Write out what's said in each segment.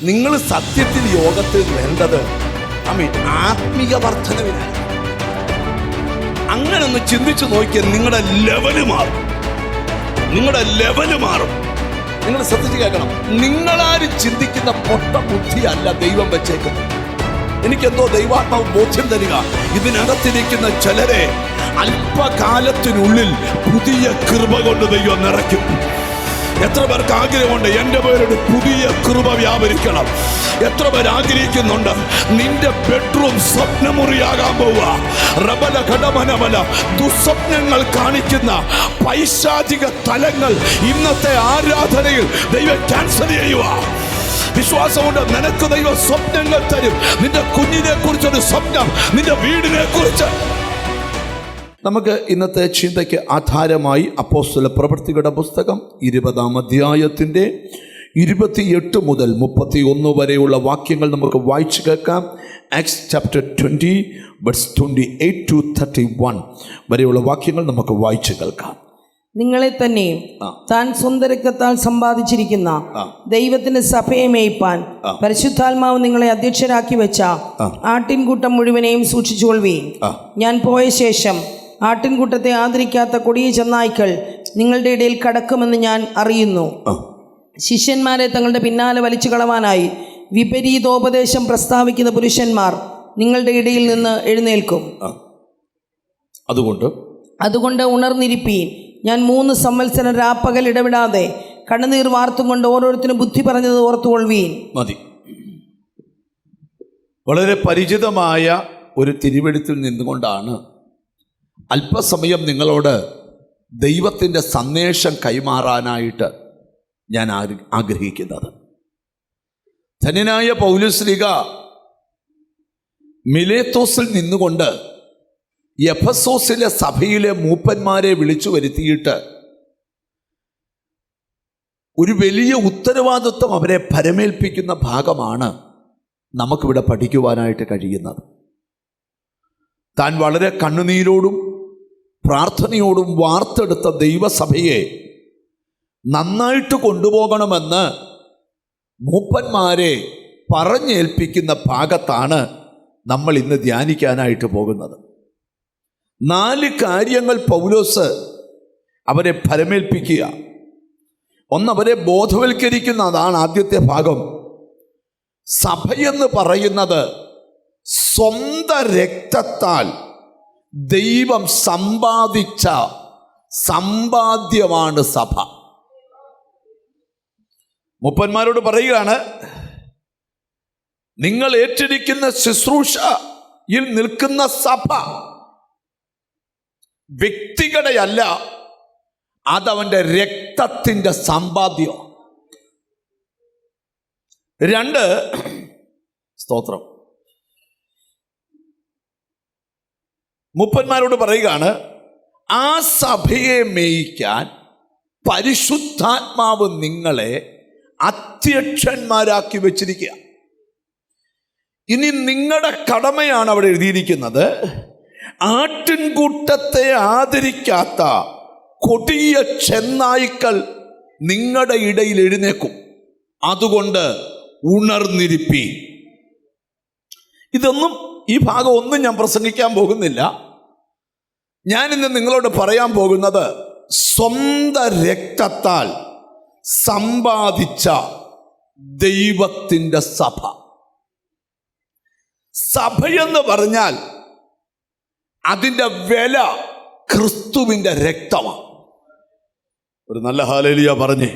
നിങ്ങൾ സത്യത്തിൽ യോഗത്തിൽ വേണ്ടത് ആത്മീയ വർധനവിനാണ്. അങ്ങനെ ഒന്ന് ചിന്തിച്ചു നോക്കിയാൽ നിങ്ങളുടെ ലെവല് മാറും. നിങ്ങൾ ശ്രദ്ധിച്ച് കേൾക്കണം. നിങ്ങളാരും ചിന്തിക്കുന്ന പൊട്ട ബുദ്ധിയല്ല ദൈവം വെച്ചേക്കുന്നത്. എനിക്കെന്തോ ദൈവാത്മാവ് ബോധ്യം തരിക, ഇതിനകത്തിരിക്കുന്ന ചിലരെ അല്പകാലത്തിനുള്ളിൽ പുതിയ കൃപ കൊണ്ട് ദൈവം നിറയ്ക്കും. എത്ര പേർക്ക് ആഗ്രഹമുണ്ട് എൻ്റെ പേരൊരു പുതിയ കൃപ വ്യാപരിക്കണം? എത്ര പേർ ആഗ്രഹിക്കുന്നുണ്ട് നിന്റെ ബെഡ്റൂം സ്വപ്നമുറിയാകാൻ പോവുക? റബല ഘടമനമല ദുസ്വപ്നങ്ങൾ കാണിക്കുന്ന പൈശാചിക തലങ്ങൾ ഇന്നത്തെ ആരാധനയിൽ ദൈവം ക്യാൻസൽ ചെയ്യുക. വിശ്വാസമുണ്ട്, നിനക്ക് ദൈവം സ്വപ്നങ്ങൾ തരും. നിന്റെ കുഞ്ഞിനെ കുറിച്ചൊരു സ്വപ്നം, നിന്റെ വീടിനെ കുറിച്ച്. നമുക്ക് ഇന്നത്തെ ചിന്തയ്ക്ക് ആധാരമായി അപ്പോസ്തല പ്രവൃത്തികളുടെ പുസ്തകം 20-ാം അധ്യായത്തിൻ്റെ 28 മുതൽ 31 വരെയുള്ള വാക്യങ്ങൾ നമുക്ക് വായിച്ചു കേൾക്കാം. ആക്ട്സ് ചാപ്റ്റർ 20 വേഴ്സ് 28 to 31 വരെയുള്ള വാക്യങ്ങൾ നമുക്ക് വായിച്ചു കേൾക്കാം. നിങ്ങളെ തന്നെ താൻ സ്വന്തം രക്തത്താൽ സമ്പാദിച്ചിരിക്കുന്ന ദൈവത്തിന്റെ സഭയെ മേയ്പാൻ പരിശുദ്ധാത്മാവ് നിങ്ങളെ അധ്യക്ഷരാക്കി വെച്ച ആട്ടിൻകൂട്ടം മുഴുവനെയും സൂക്ഷിച്ചുകൊള്ളുകയും. ഞാൻ പോയ ശേഷം ആട്ടിൻകൂട്ടത്തെ ആദരിക്കാത്ത കൊടിയ ചെന്നായ്ക്കൾ നിങ്ങളുടെ ഇടയിൽ കടക്കുമെന്ന് ഞാൻ അറിയുന്നു. ശിഷ്യന്മാരെ തങ്ങളുടെ പിന്നാലെ വലിച്ചു കളവാനായി വിപരീതോപദേശം പ്രസ്താവിക്കുന്ന പുരുഷന്മാർ നിങ്ങളുടെ ഇടയിൽ നിന്ന് എഴുന്നേൽക്കും. അതുകൊണ്ട് ഉണർന്നിരിപ്പീൻ. ഞാൻ 3 സംവത്സരം രാപ്പകൽ ഇടവിടാതെ കണ്ണുനീർ വാർത്തും കൊണ്ട് ഓരോരുത്തരും ബുദ്ധി പറഞ്ഞത് ഓർത്തുകൊള്ളുവീൻ. മതി. വളരെ പരിചിതമായ ഒരു തിരുവെഴുത്തിൽ നിന്നുകൊണ്ടാണ് അല്പസമയം നിങ്ങളോട് ദൈവത്തിൻ്റെ സന്ദേശം കൈമാറാനായിട്ട് ഞാൻ ആഗ്രഹിക്കുന്നത്. ധന്യനായ പൗലോസ്ലീഹ മിലേത്തോസിൽ നിന്നുകൊണ്ട് എഫെസോസിലെ സഭയിലെ മൂപ്പന്മാരെ വിളിച്ചു വരുത്തിയിട്ട് ഒരു വലിയ ഉത്തരവാദിത്വം അവരെ പരമേൽപ്പിക്കുന്ന ഭാഗമാണ് നമുക്കിവിടെ പഠിക്കുവാനായിട്ട് കഴിയുന്നത്. താൻ വളരെ കണ്ണുനീരോടും പ്രാർത്ഥനയോടും വാർത്തെടുത്ത ദൈവസഭയെ നന്നായിട്ട് കൊണ്ടുപോകണമെന്ന് മൂപ്പന്മാരെ പറഞ്ഞേൽപ്പിക്കുന്ന ഭാഗത്താണ് നമ്മൾ ഇന്ന് ധ്യാനിക്കാനായിട്ട് പോകുന്നത്. 4 കാര്യങ്ങൾ പൗലോസ് അവരെ ഫലമേൽപ്പിക്കുക. ഒന്ന്, അവരെ ബോധവൽക്കരിക്കുന്ന, അതാണ് ആദ്യത്തെ ഭാഗം. സഭയെന്ന് പറയുന്നത് സ്വന്തം രക്തത്താൽ ദൈവം സമ്പാദിച്ച സമ്പാദ്യമാണ് സഭ. മൂപ്പന്മാരോട് പറയുകയാണ്, നിങ്ങൾ ഏറ്റെടുക്കുന്ന ശുശ്രൂഷയിൽ നിൽക്കുന്ന സഭ വ്യക്തികളുടെയല്ല, അതവൻ്റെ രക്തത്തിൻ്റെ സമ്പാദ്യം. 2, സ്തോത്രം, മൂപ്പന്മാരോട് പറയുകയാണ്, ആ സഭയെ മേയിക്കാൻ പരിശുദ്ധാത്മാവ് നിങ്ങളെ അധ്യക്ഷന്മാരാക്കി വെച്ചിരിക്കുക. ഇനി നിങ്ങളുടെ കടമയാണ് അവിടെ എഴുതിയിരിക്കുന്നത്, ആട്ടിൻകൂട്ടത്തെ ആദരിക്കാത്ത കൊടിയ ചെന്നായ്ക്കൾ നിങ്ങളുടെ ഇടയിൽ എഴുന്നേക്കും. അതുകൊണ്ട് ഉണർന്നിരിപ്പി. ഇതൊന്നും, ഈ ഭാഗം ഒന്നും ഞാൻ പ്രസംഗിക്കാൻ പോകുന്നില്ല. ഞാനിന്ന് നിങ്ങളോട് പറയാൻ പോകുന്നത് സ്വന്തം രക്തത്താൽ സമ്പാദിച്ച ദൈവത്തിൻ്റെ സഭ. സഭയെന്ന് പറഞ്ഞാൽ അതിൻ്റെ വില ക്രിസ്തുവിൻ്റെ രക്തമാണ്. ഒരു നല്ല ഹല്ലേലൂയ പറഞ്ഞേ.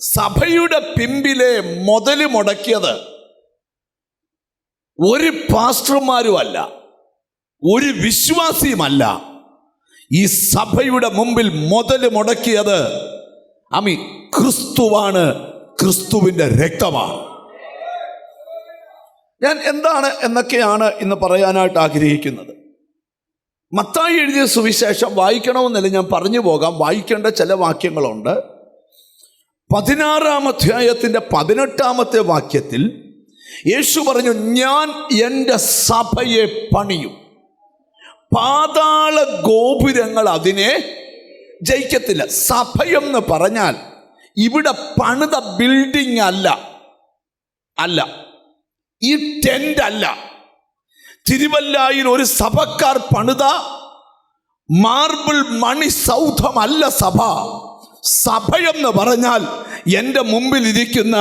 സഭയുടെ പിമ്പിലെ മുതല് മുടക്കിയത് ഒരു പാസ്റ്റർമാരുമല്ല, ഒരു വിശ്വാസിയുമല്ല. ഈ സഭയുടെ മുമ്പിൽ മുതല് മുടക്കിയത് ക്രിസ്തുവാണ്, ക്രിസ്തുവിൻ്റെ രക്തമാണ്. ഞാൻ എന്താണ് എന്നൊക്കെയാണ് ഇന്ന് പറയാനായിട്ട് ആഗ്രഹിക്കുന്നത്. മത്തായി എഴുതിയ സുവിശേഷം വായിക്കണമെന്നല്ല, ഞാൻ പറഞ്ഞു പോകാം. വായിക്കേണ്ട ചില വാക്യങ്ങളുണ്ട്. 16-ാം അധ്യായത്തിൻ്റെ 18-ാമത്തെ വാക്യത്തിൽ യേശു പറഞ്ഞു, ഞാൻ എൻ്റെ സഭയെ പണിയും, പാതാള ഗോപുരങ്ങൾ അതിനെ ജയിക്കത്തില്ല. സഭയെന്ന് പറഞ്ഞാൽ ഇവിടെ പണിത ബിൽഡിംഗ് അല്ല, ഈ ടെന്റ് അല്ല. തിരുവല്ലായിൽ ഒരു സഭക്കാർ പണിത മാർബിൾ മണി സൗധമല്ല സഭ. സഭയെന്ന് പറഞ്ഞാൽ എൻ്റെ മുമ്പിൽ ഇരിക്കുന്ന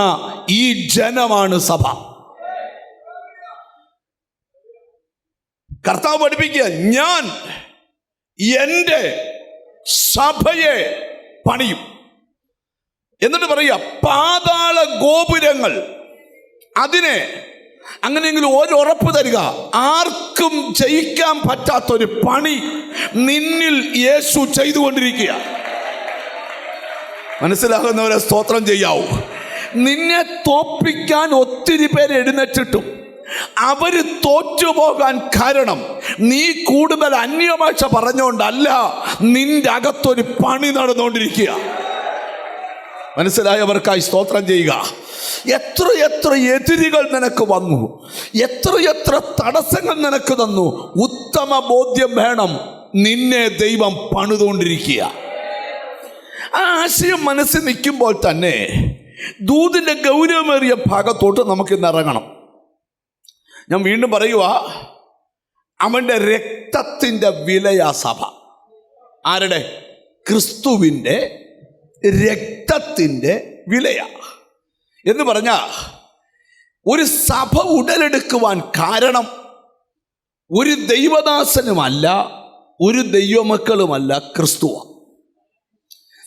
ഈ ജനമാണ് സഭ. കർത്താവ് പഠിപ്പിക്കുക, ഞാൻ എൻ്റെ സഭയെ പണിയും. എന്നിട്ട് പറയുക, പാതാള ഗോപുരങ്ങൾ അതിനെ, അങ്ങനെയെങ്കിലും ഒരു ഉറപ്പ് തരിക, ആർക്കും ജയിക്കാൻ പറ്റാത്തൊരു പണി നിന്നിൽ യേശു ചെയ്തുകൊണ്ടിരിക്കുക. മനസ്സിലാകുന്നവരെ സ്തോത്രം ചെയ്യാവൂ. നിന്നെ തോൽപ്പിക്കാൻ ഒത്തിരി പേര് എഴുന്നേറ്റിട്ടും അവര് തോറ്റുപോകാൻ കാരണം നീ കൂടുതൽ അന്യഭാഷ പറഞ്ഞുകൊണ്ടല്ല, നിന്റെ അകത്തൊരു പണി നടന്നുകൊണ്ടിരിക്കുക. മനസ്സിലായവർക്കായി സ്തോത്രം ചെയ്യുക. എത്ര എതിരികൾ നിനക്ക് വന്നു, എത്ര തടസ്സങ്ങൾ നിനക്ക് തന്നു, ഉത്തമ ബോധ്യം വേണം, നിന്നെ ദൈവം പണിതുകൊണ്ടിരിക്കുക. ആ ആശയം മനസ്സിൽ നിൽക്കുമ്പോൾ തന്നെ ദൂതിൻ്റെ ഗൗരവമേറിയ ഭാഗത്തോട്ട് നമുക്കിന്ന് ഇറങ്ങണം. ഞാൻ വീണ്ടും പറയുക, അവൻ്റെ രക്തത്തിൻ്റെ വിലയാ സഭ. ആരുടെ? ക്രിസ്തുവിൻ്റെ രക്തത്തിൻ്റെ വിലയാ. എന്ന് പറഞ്ഞാൽ ഒരു സഭ ഉടലെടുക്കുവാൻ കാരണം ഒരു ദൈവദാസനുമല്ല, ഒരു ദൈവമക്കളുമല്ല, ക്രിസ്തുവാണ്.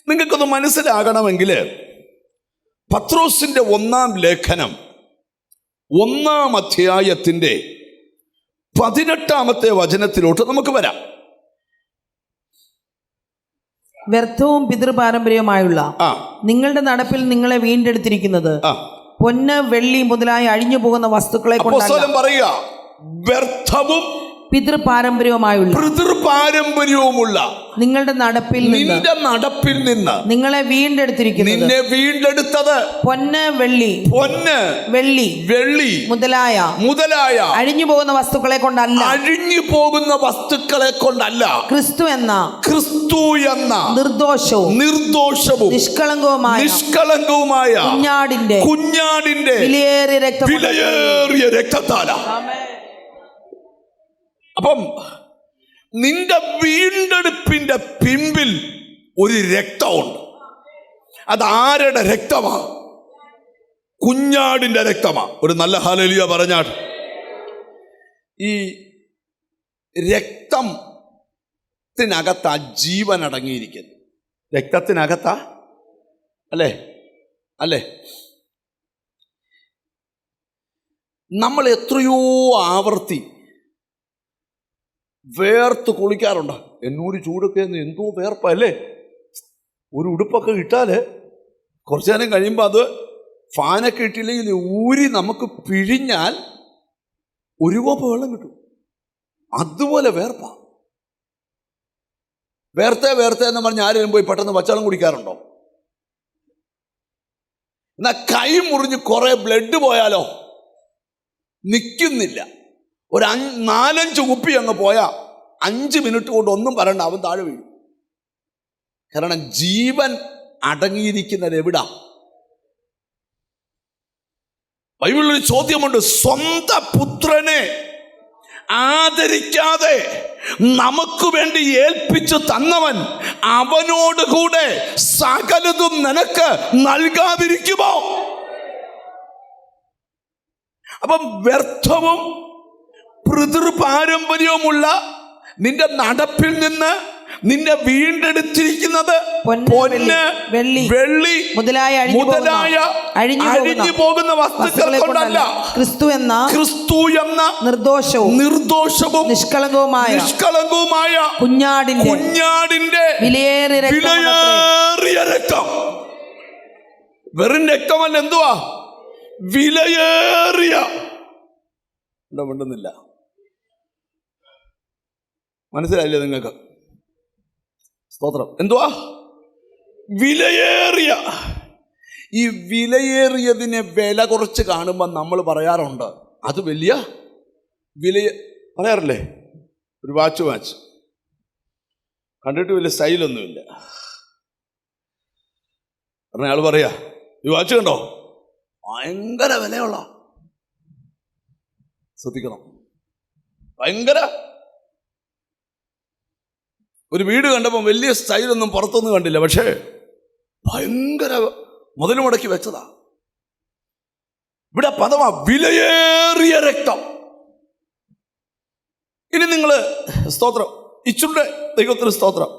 നിങ്ങൾക്കൊന്ന് മനസ്സിലാകണമെങ്കിൽ പത്രോസിൻ്റെ 1-ാം ലേഖനം 1-ാം അധ്യായത്തിൻ്റെ 18-ാമത്തെ വചനത്തിലോട്ട് നമുക്ക് വരാം. വ്യർത്ഥവും പിതൃപാരമ്പര്യവുമായുള്ള നിങ്ങളുടെ നടപ്പിൽ നിങ്ങളെ വീണ്ടെടുത്തിരിക്കുന്നത് പൊന്ന്, വെള്ളി മുതലായ അഴിഞ്ഞു പോകുന്ന വസ്തുക്കളെ കൊണ്ടല്ല. പറയുക, വ്യർത്ഥവും പിതൃപാരമ്പര്യവുമുള്ള നിങ്ങളുടെ നടപ്പിൽ നിന്ന് നിങ്ങളെ വീണ്ടെടുത്തിരിക്കുന്നത്, നിന്നെ വീണ്ടെടുത്തത് പൊന്ന്, വെള്ളി മുതലായ അഴിഞ്ഞു പോകുന്ന വസ്തുക്കളെ കൊണ്ടല്ല, ക്രിസ്തു എന്ന നിർദോഷവും നിഷ്കളങ്കവുമായ കുഞ്ഞാടിന്റെ വിലയേറിയ രക്തത്താലാ. അപ്പം നിന്റെ വീണ്ടെടുപ്പിന്റെ പിമ്പിൽ ഒരു രക്തമുണ്ട്. അതാരുടെ രക്തമാ? കുഞ്ഞാടിന്റെ രക്തമാ. ഒരു നല്ല ഹല്ലേലൂയ പറഞ്ഞാൽ. ഈ രക്തത്തിനകത്താ ജീവൻ അടങ്ങിയിരിക്കുന്നു. രക്തത്തിനകത്താ അല്ലേ? നമ്മൾ എത്രയോ ആവർത്തി വേർത്ത് കുളിക്കാറുണ്ട്. എന്നൂര് ചൂടൊക്കെ എന്തോ വേർപ്പല്ലേ. ഒരു ഉടുപ്പൊക്കെ ഇട്ടാൽ കുറച്ചു നേരം കഴിയുമ്പോൾ അത് ഫാനൊക്കെ ഇട്ടില്ലെങ്കിൽ ഊരി നമുക്ക് പിഴിഞ്ഞാൽ ഒരു കോപ്പ വെള്ളം കിട്ടും. അതുപോലെ വേർപ്പാ. വേർത്തേ എന്ന് പറഞ്ഞ് ആരെങ്കിലും പോയി പെട്ടെന്ന് പച്ചവെള്ളം കുടിക്കാറുണ്ടോ? എന്നാൽ കൈ മുറിഞ്ഞ് കുറെ ബ്ലഡ് പോയാലോ? നിൽക്കുന്നില്ല. ഒരു 4-5 കുപ്പി അങ്ങ് പോയാൽ 5 മിനിറ്റ് കൊണ്ട് ഒന്നും പറയണ്ട, അവൻ താഴെ വീഴും. കാരണം ജീവൻ അടങ്ങിയിരിക്കുന്നത് എവിടാ? ബൈബിളിൽ ചോദ്യമുണ്ട്, സ്വന്തം പുത്രനെ ആദരിക്കാതെ നമുക്ക് വേണ്ടി ഏൽപ്പിച്ചു തന്നവൻ അവനോടുകൂടെ സകലതും നിനക്ക് നൽകാതിരിക്കുമോ? അപ്പം വ്യർത്ഥവും പിതൃപാരമ്പര്യവുമുള്ള നിന്റെ നടപ്പിൽ നിന്ന് നിന്നെ വീണ്ടെടുത്തിരിക്കുന്നത് പൊന്ന്, വെള്ളി മുതലായ അഴിഞ്ഞു പോകുന്ന വസ്തുക്കൾ കൊണ്ടല്ല, ക്രിസ്തു എന്ന നിർദോഷവും നിഷ്കളങ്കവുമായ കുഞ്ഞാടിന്റെ വിലയേറിയ രക്തം. വെറും രക്തമല്ല, എന്തുവാ? വിലയേറിയ. മിണ്ടുന്നില്ല. മനസ്സിലായില്ലേ നിങ്ങൾക്ക്? സ്തോത്രം. എന്തുവാ? വിലയേറിയ. ഈ വിലയേറിയതിനെ വില കുറച്ച് കാണുമ്പോൾ നമ്മൾ പറയാറുണ്ട് അത് വലിയ പറയാറില്ലേ? ഒരു വാച്ച് കണ്ടിട്ട് വലിയ സ്റ്റൈലൊന്നുമില്ല. പറഞ്ഞ ആൾ പറയാ ഈ വാച്ച് കണ്ടോ, ഭയങ്കര വിലയുള്ള. ശ്രദ്ധിക്കണം, ഭയങ്കര. ഒരു വീട് കണ്ടപ്പോൾ വലിയ സ്റ്റൈലൊന്നും പുറത്തൊന്നും കണ്ടില്ല, പക്ഷേ ഭയങ്കര മുതൽ മുടക്കി വെച്ചതാ. ഇവിടെ പദമാ വിലയേറിയ രക്തം. ഇനി നിങ്ങൾ സ്തോത്രം, ഇച്ചുടെ ദൈവത്തിന് സ്തോത്രം.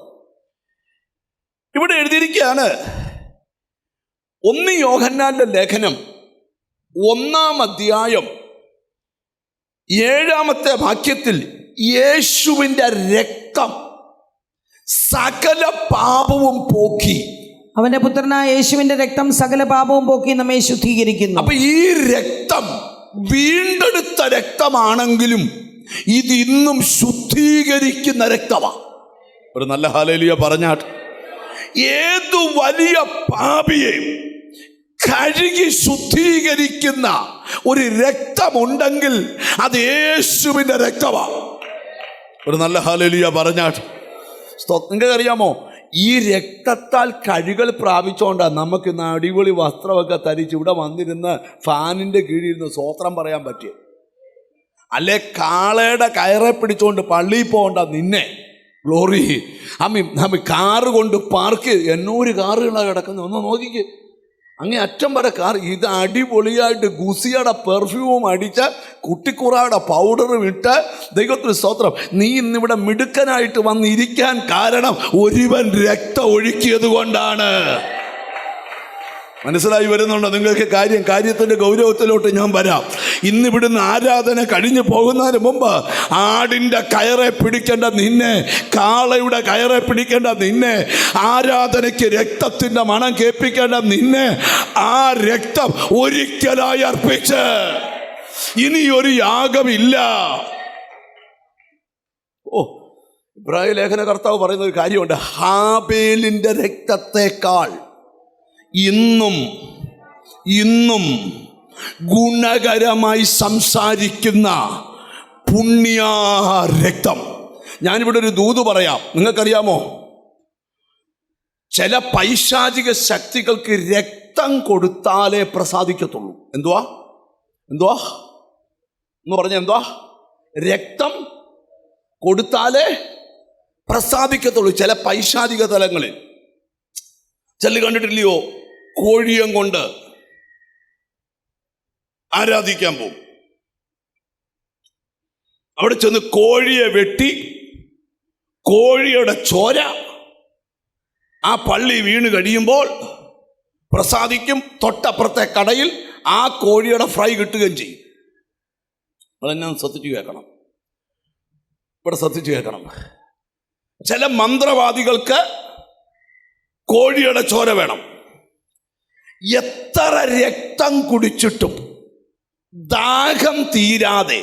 ഇവിടെ എഴുതിയിരിക്കുകയാണ് 1 യോഹന്നാന്റെ ലേഖനം 1-ാം അധ്യായം 7-ാമത്തെ വാക്യത്തിൽ യേശുവിൻ്റെ രക്തം സകല പാപവും പോക്കി. അവന്റെ പുത്രനായ യേശുവിന്റെ രക്തം സകല പാപവും പോക്കി നമ്മെ ശുദ്ധീകരിക്കുന്നു. അപ്പൊ ഈ രക്തം വീണ്ടെടുത്ത രക്തമാണെങ്കിലും ഇത് ഇന്നും ശുദ്ധീകരിക്കുന്ന രക്തമാണ്. ഒരു നല്ല ഹല്ലേലൂയ പറഞ്ഞാട്ട്. ഏതു വലിയ പാപിയെയും കഴുകി ശുദ്ധീകരിക്കുന്ന ഒരു രക്തമുണ്ടെങ്കിൽ അത് യേശുവിൻ്റെ രക്തമാണ്. ഒരു നല്ല ഹല്ലേലൂയ പറഞ്ഞാട്ട്. നിങ്ങൾക്കറിയാമോ, ഈ രക്തത്താൽ കഴുകൽ പ്രാപിച്ചുകൊണ്ടാണ് നമുക്ക് ഇന്ന് അടിപൊളി വസ്ത്രമൊക്കെ ധരിച്ച് ഇവിടെ വന്നിരുന്ന് ഫാനിൻ്റെ കീഴിലിരുന്ന് സ്തോത്രം പറയാൻ പറ്റിയ. അല്ലെ കാളയുടെ കയറെ പിടിച്ചുകൊണ്ട് പള്ളിയിൽ പോകണ്ട നിന്നെ. ഗ്ലോറി. നമ്മ കാറ് കൊണ്ട് പാർക്ക് 800 കാറുകളാണ് കിടക്കുന്നത്. ഒന്ന് നോക്കിക്ക്, അങ്ങേ അറ്റം വരെ കാർ. ഇത് അടിപൊളിയായിട്ട് ഗുസിയുടെ പെർഫ്യൂം അടിച്ച കുട്ടിക്കുറായുടെ പൗഡറും ഇട്ട് ദൈവത്തിന് സ്തോത്രം. നീ ഇന്നിവിടെ മിടുക്കനായിട്ട് വന്നിരിക്കാൻ കാരണം ഒരുവൻ രക്തം ഒഴുക്കിയത് കൊണ്ടാണ്. മനസ്സിലായി വരുന്നുണ്ടോ നിങ്ങൾക്ക്? കാര്യത്തിൻ്റെ ഗൗരവത്തിലോട്ട് ഞാൻ വരാം. ഇന്നിവിടുന്ന് ആരാധന കഴിഞ്ഞു പോകുന്നതിന് മുമ്പ് ആടിൻ്റെ കയറെ പിടിക്കേണ്ട നിന്നെ, കാളയുടെ കയറെ പിടിക്കേണ്ട നിന്നെ, ആരാധനയ്ക്ക് രക്തത്തിൻ്റെ മണം കേൾപ്പിക്കേണ്ട നിന്നെ ആ രക്തം ഒരിക്കലായി അർപ്പിച്ച് ഇനിയൊരു യാഗമില്ല. ഇബ്രാഹിം ലേഖന കർത്താവ് പറയുന്ന ഒരു കാര്യമുണ്ട്. ഹാബേലിൻ്റെ രക്തത്തെക്കാൾ ഇന്നും ഗുണകരമായി സംസാരിക്കുന്ന പുണ്യ രക്തം. ഞാനിവിടെ ഒരു ദൂത് പറയാം. നിങ്ങൾക്കറിയാമോ, ചില പൈശാചിക ശക്തികൾക്ക് രക്തം കൊടുത്താലേ പ്രസാദിക്കത്തുള്ളൂ. എന്തുവാ എന്ന് പറഞ്ഞ എന്തുവാ? രക്തം കൊടുത്താലേ പ്രസാദിക്കത്തുള്ളൂ. ചില പൈശാചിക തലങ്ങളിൽ ചില കണ്ടിട്ടില്ലയോ, കോഴിയം കൊണ്ട് ആരാധിക്കാൻ പോകും. അവിടെ ചെന്ന് കോഴിയെ വെട്ടി കോഴിയുടെ ചോര ആ പള്ളി വീണ് കഴിയുമ്പോൾ പ്രസാദിക്കും. തൊട്ടപ്പുറത്തെ കടയിൽ ആ കോഴിയുടെ ഫ്രൈ കിട്ടുകയും ചെയ്യും. അതെന്നെ ശ്രദ്ധിച്ചു കേൾക്കണം, ഇവിടെ ശ്രദ്ധിച്ചു കേൾക്കണം. ചില മന്ത്രവാദികൾക്ക് കോഴിയുടെ ചോര വേണം. എത്ര രക്തം കുടിച്ചിട്ടും ദാഹം തീരാതെ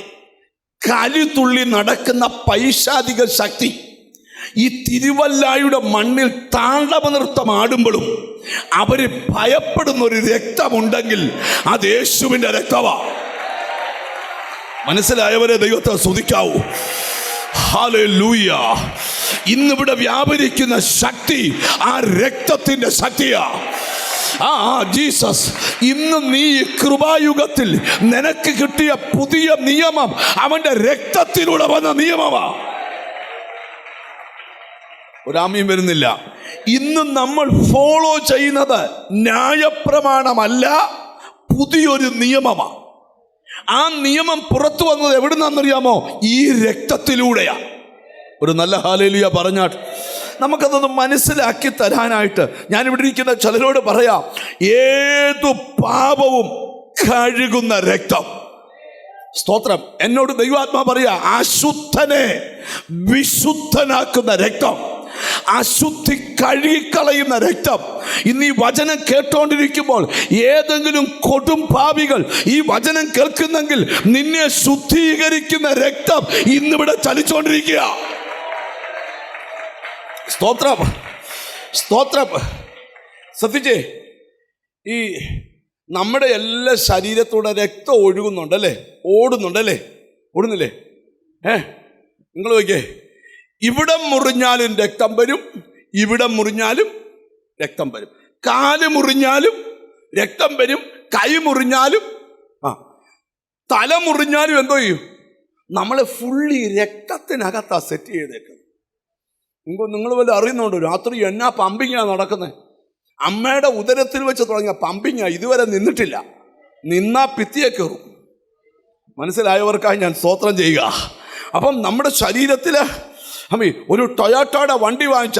കലിതുള്ളി നടക്കുന്ന പൈശാചിക ശക്തി ഈ തിരുവല്ലായുടെ മണ്ണിൽ താണ്ഡവ നൃത്തം ആടുമ്പോഴും അവര് ഭയപ്പെടുന്ന ഒരു രക്തമുണ്ടെങ്കിൽ അത് യേശുവിൻ്റെ രക്തമാണ്. മനസ്സിലായവരെ ദൈവത്തെ സ്തുതിക്കാവൂ. ഹല്ലേലൂയ. ഇന്നിവിടെ വ്യാപരിക്കുന്ന ശക്തി ആ രക്തത്തിന്റെ ശക്തിയാ. ജീസസ്, ഇന്ന് നീ കൃപായുഗത്തിൽ നിനക്ക് കിട്ടിയ പുതിയ നിയമം അവന്റെ രക്തത്തിലൂടെ വന്ന നിയമമാ. ഒരാമയും വരുന്നില്ല. ഇന്ന് നമ്മൾ ഫോളോ ചെയ്യുന്നത് ന്യായപ്രമാണമല്ല, പുതിയൊരു നിയമമാണ്. ആ നിയമം പുറത്തു വന്നത് എവിടുന്നാന്നറിയാമോ? ഈ രക്തത്തിലൂടെയാ. ഒരു നല്ല ഹല്ലേലൂയ പറഞ്ഞാട്ട്. നമുക്കതൊന്ന് മനസ്സിലാക്കി തരാനായിട്ട് ഞാനിവിടെ ഇരിക്കുന്ന ചിലരോട് പറയാം, ഏതു പാപവും കഴുകുന്ന രക്തം. സ്തോത്രം. എന്നോട് ദൈവാത്മാ പറയാ, അശുദ്ധനെ വിശുദ്ധനാക്കുന്ന രക്തം, അശുദ്ധി കഴുകിക്കളയുന്ന രക്തം. ഇന്ന് ഈ വചനം കേട്ടോണ്ടിരിക്കുമ്പോൾ ഏതെങ്കിലും കൊടും പാപികൾ ഈ വചനം കേൾക്കുന്നെങ്കിൽ നിന്നെ ശുദ്ധീകരിക്കുന്ന രക്തം ഇന്നിവിടെ ചലിച്ചോണ്ടിരിക്കുക. സ്തോത്രം. ശ്രദ്ധിച്ചേ, ഈ നമ്മുടെ എല്ലാ ശരീരത്തൂടെ രക്തം ഒഴുകുന്നുണ്ടല്ലേ, ഓടുന്നുണ്ടല്ലേ, ഓടുന്നില്ലേ? നിങ്ങൾ നോക്കിയേ, ഇവിടം മുറിഞ്ഞാലും രക്തം വരും, ഇവിടം മുറിഞ്ഞാലും രക്തം വരും, കാല് മുറിഞ്ഞാലും രക്തം വരും, കൈ മുറിഞ്ഞാലും തല മുറിഞ്ഞാലും എന്തോ ചെയ്യും? നമ്മളെ ഫുള്ളി രക്തത്തിനകത്താ സെറ്റ് ചെയ്തേക്കുന്നത്. നിങ്ങൾ വല്ല അറിയുന്നുണ്ടോ? രാത്രി എന്നാ പമ്പിങ്ങാണ് നടക്കുന്നത്. അമ്മയുടെ ഉദരത്തിൽ വെച്ച് തുടങ്ങിയ പമ്പിങ്ങാ ഇതുവരെ നിന്നിട്ടില്ല. നിന്നാ ഭിത്തിയെ കയറും. മനസ്സിലായവർക്കായി ഞാൻ സ്തോത്രം ചെയ്യുക. അപ്പം നമ്മുടെ ശരീരത്തിൽ ഒരു ടൊയോട്ടയുടെ വണ്ടി വാങ്ങിച്ച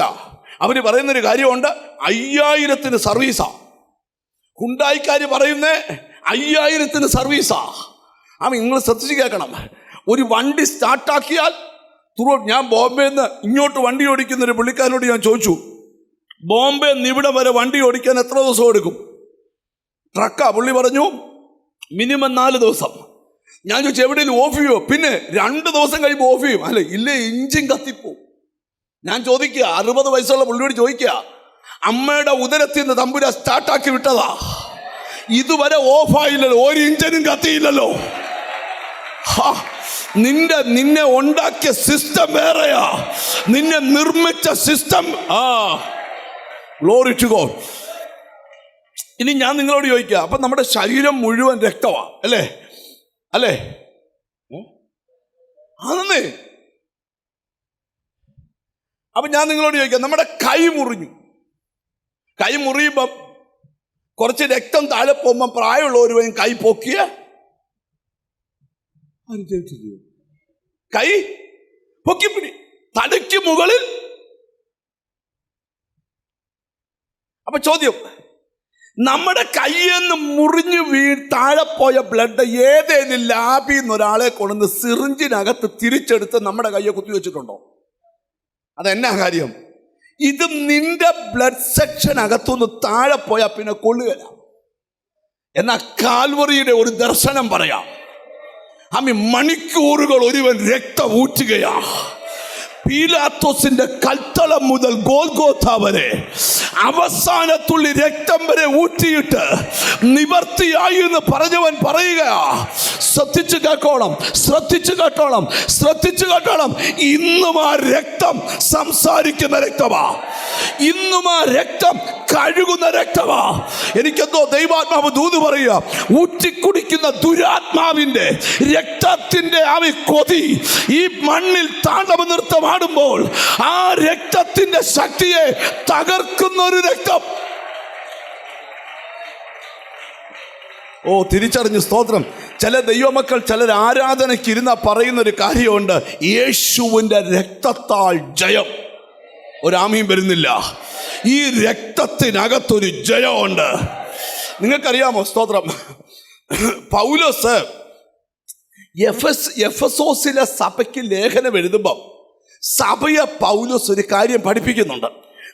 അവർ പറയുന്നൊരു കാര്യമുണ്ട്, 5000 സർവീസാ. ഹുണ്ടായിക്കാർ പറയുന്നേ 5000 സർവീസാ. നിങ്ങൾ ശ്രദ്ധിച്ച് കേൾക്കണം. ഒരു വണ്ടി സ്റ്റാർട്ടാക്കിയാൽ ഞാൻ ബോംബെയിൽ നിന്ന് ഇങ്ങോട്ട് വണ്ടി ഓടിക്കുന്നൊരു പുള്ളിക്കാരനോട് ഞാൻ ചോദിച്ചു, ബോംബെയിൽ നിന്ന് ഇവിടെ വരെ വണ്ടി ഓടിക്കാൻ എത്ര ദിവസം എടുക്കും? ട്രക്കാ. പുള്ളി പറഞ്ഞു മിനിമം 4 ദിവസം. ഞാൻ ചോദിച്ചു എവിടെയെങ്കിലും ഓഫ് ചെയ്യുമോ? പിന്നെ 2 ദിവസം കഴിയുമ്പോൾ ഓഫ് ചെയ്യും. അല്ലേ, ഇല്ലേ, എഞ്ചിൻ കത്തിപ്പോവും. ഞാൻ ചോദിക്കുക, 60 വയസ്സുള്ള പുള്ളിയോട് ചോദിക്കുക, അമ്മയുടെ ഉദരത്തിൽ നിന്ന് തമ്പുരാൻ സ്റ്റാർട്ടാക്കി വിട്ടതാ, ഇതുവരെ ഓഫായില്ലല്ലോ, ഒരു ഇഞ്ചിനും കത്തിയില്ലല്ലോ. നിന്നെ ഉണ്ടാക്കിയ സിസ്റ്റം വേറെയാ, നിന്നെ നിർമ്മിച്ച സിസ്റ്റം. Glory to God. ഇനി ഞാൻ നിങ്ങളോട് ചോദിക്കുക, അപ്പൊ നമ്മുടെ ശരീരം മുഴുവൻ രക്തമാ, അല്ലേ? അല്ലേ? ആണെന്നേ. അപ്പൊ ഞാൻ നിങ്ങളോട് ചോദിക്കാം, നമ്മുടെ കൈ മുറിഞ്ഞു. കൈ മുറിയുമ്പം കുറച്ച് രക്തം താഴെ പോകുമ്പം പ്രായമുള്ളവരും കൈ പൊക്കിയ കൈ പൊക്കിപ്പിടി, തലയ്ക്ക് മുകളിൽ. അപ്പൊ ചോദ്യം, നമ്മുടെ കയ്യെന്ന് മുറിഞ്ഞു താഴെ പോയ ബ്ലഡ് ഏതേലും ലാബിൽ നിന്ന് ഒരാളെ കൊണ്ടുവന്ന് സിറിഞ്ചിനകത്ത് തിരിച്ചെടുത്ത് നമ്മുടെ കയ്യെ കുത്തിവെച്ചിട്ടുണ്ടോ? അതെന്നാ കാര്യം? ഇത് നിന്റെ ബ്ലഡ് സെക്ഷൻ അകത്തുനിന്ന് താഴെ പോയാൽ പിന്നെ കൊള്ളുകയില്ല. എന്നാൽ കാൽവറിയുടെ ഒരു ദർശനം പറയാം. മണിക്കൂറുകൾ ഒരുവൻ രക്തം ഊറ്റുകയാ. പീലാത്തോസിന്റെ കൽത്തളം മുതൽ ഗോൽഗോഥ വരെ അവസാനത്തുള്ളി രക്തം വരെ ഊറ്റിയിട്ട് നിവർത്തിയായി എന്ന് പറഞ്ഞവൻ പറയുക. ശ്രദ്ധിച്ചു കേട്ടോളം, ശ്രദ്ധിച്ചു കേട്ടോളം, ശ്രദ്ധിച്ചു കേട്ടോളം. ഇന്നും ആ രക്തം സംസാരിക്കുന്ന രക്തമാ, ഇന്നും ആ രക്തം കഴുകുന്ന രക്തമാ. എനിക്കെന്തോ ദൈവാത്മാവ് ദൂത് പറയുക, ഊറ്റിക്കുടിക്കുന്ന ദുരാത്മാവിന്റെ രക്തത്തിന്റെ കൊതി ഈ മണ്ണിൽ താണ്ഡവ നൃത്തമാടുമ്പോൾ ആ രക്തത്തിന്റെ ശക്തിയെ തകർക്കുന്ന ഒരു രക്തം. തിരിച്ചറിഞ്ഞു. സ്തോത്രം. ചില ദൈവമക്കൾ ചിലർ ആരാധനയ്ക്ക് ഇരുന്ന പറയുന്നൊരു കാര്യമുണ്ട്, യേശുവിൻ്റെ രക്തത്താൽ ജയം. ഒരാമയും വരുന്നില്ല. ഈ രക്തത്തിനകത്തൊരു ജയമുണ്ട്. നിങ്ങൾക്കറിയാമോ? സ്തോത്രം. പൗലോസ് എഫെസോസിലെ സഭയ്ക്ക് ലേഖനം എഴുതുമ്പം സഭയെ പൗലോസ് ഒരു കാര്യം പഠിപ്പിക്കുന്നുണ്ട്.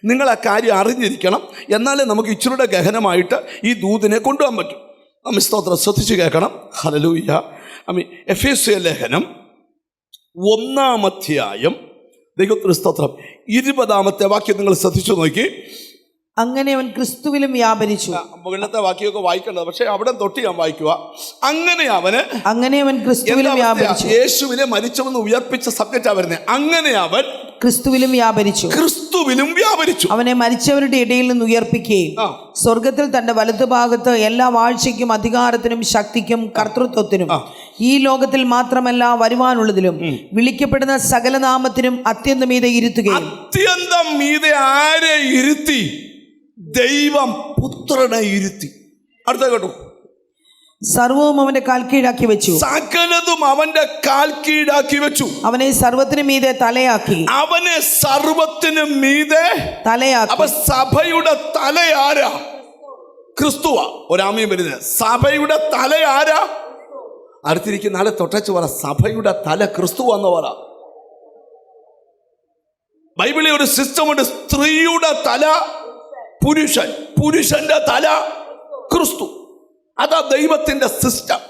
നിങ്ങൾ ആ കാര്യം അറിഞ്ഞിരിക്കണം, എന്നാലേ നമുക്ക് ഇച്ചിരൂടെ ഗഹനമായിട്ട് ഈ ദൂതിനെ കൊണ്ടുപോകാൻ പറ്റും. സ്തോത്രം. ശ്രദ്ധിച്ചു കേൾക്കണം. ഹല്ലേലൂയ. എഫെസ്യ ലേഖനം 1-ാം അധ്യായം, ദൈവത്തിന് സ്തോത്രം, 20-ാമത്തെ വാക്യം നിങ്ങൾ ശ്രദ്ധിച്ചു നോക്കി. അങ്ങനെ അവൻ ക്രിസ്തുവിലും വ്യാപരിച്ചു. മുകളിലത്തെ വാക്യമൊക്കെ വായിക്കേണ്ടത്, പക്ഷെ അവിടെ തൊട്ട് ഞാൻ വായിക്കുക. അങ്ങനെ അവൻ ക്രിസ്തുവിലും വ്യാപരിച്ചു. യേശുവിനെ മരിച്ചവന്ന് ഉയർപ്പിച്ച സബ്ജക്റ്റാ വരുന്നത്. അങ്ങനെ അവൻ ക്രിസ്തുവിലും വ്യാപരിച്ചു. അവനെ മരിച്ചവരുടെ ഇടയിൽ നിന്ന് ഉയർപ്പിക്കുകയും സ്വർഗത്തിൽ തന്റെ വലതുഭാഗത്ത് എല്ലാ വാഴ്ചയ്ക്കും അധികാരത്തിനും ശക്തിക്കും കർത്തൃത്വത്തിനും ഈ ലോകത്തിൽ മാത്രമല്ല വരുവാനുള്ളതിലും വിളിക്കപ്പെടുന്ന സകല നാമത്തിനും അത്യന്തം മീതെ ഇരുത്തുകയും. അത്യന്തം മീതെ ആരെ ഇരുത്തി? ദൈവം പുത്രനെ ഇരുത്തി. അടുത്ത കേട്ടു. സർവവും അവന്റെ കാൽ കീഴാക്കി വെച്ചു. സകലതും അവന്റെ കാൽ കീഴാക്കി വെച്ചു. അവനെ സർവത്തിനും മീതെ തലയാക്കി. അപ്പൊ സഭയുടെ തല ആരാ? ക്രിസ്തുവാ. ഒരാമയും വരുന്നത്. സഭയുടെ തല ആരാ? അടുത്തിരിക്കുന്ന ആളെ തൊട്ടച്ച് പറ, സഭയുടെ തല ക്രിസ്തുവാന്ന് പറ. ബൈബിളിൽ ഒരു സിസ്റ്റമുണ്ട്. സ്ത്രീയുടെ തല പുരുഷൻ, പുരുഷന്റെ തല ക്രിസ്തു. അതാ ദൈവത്തിന്റെ സിസ്റ്റം.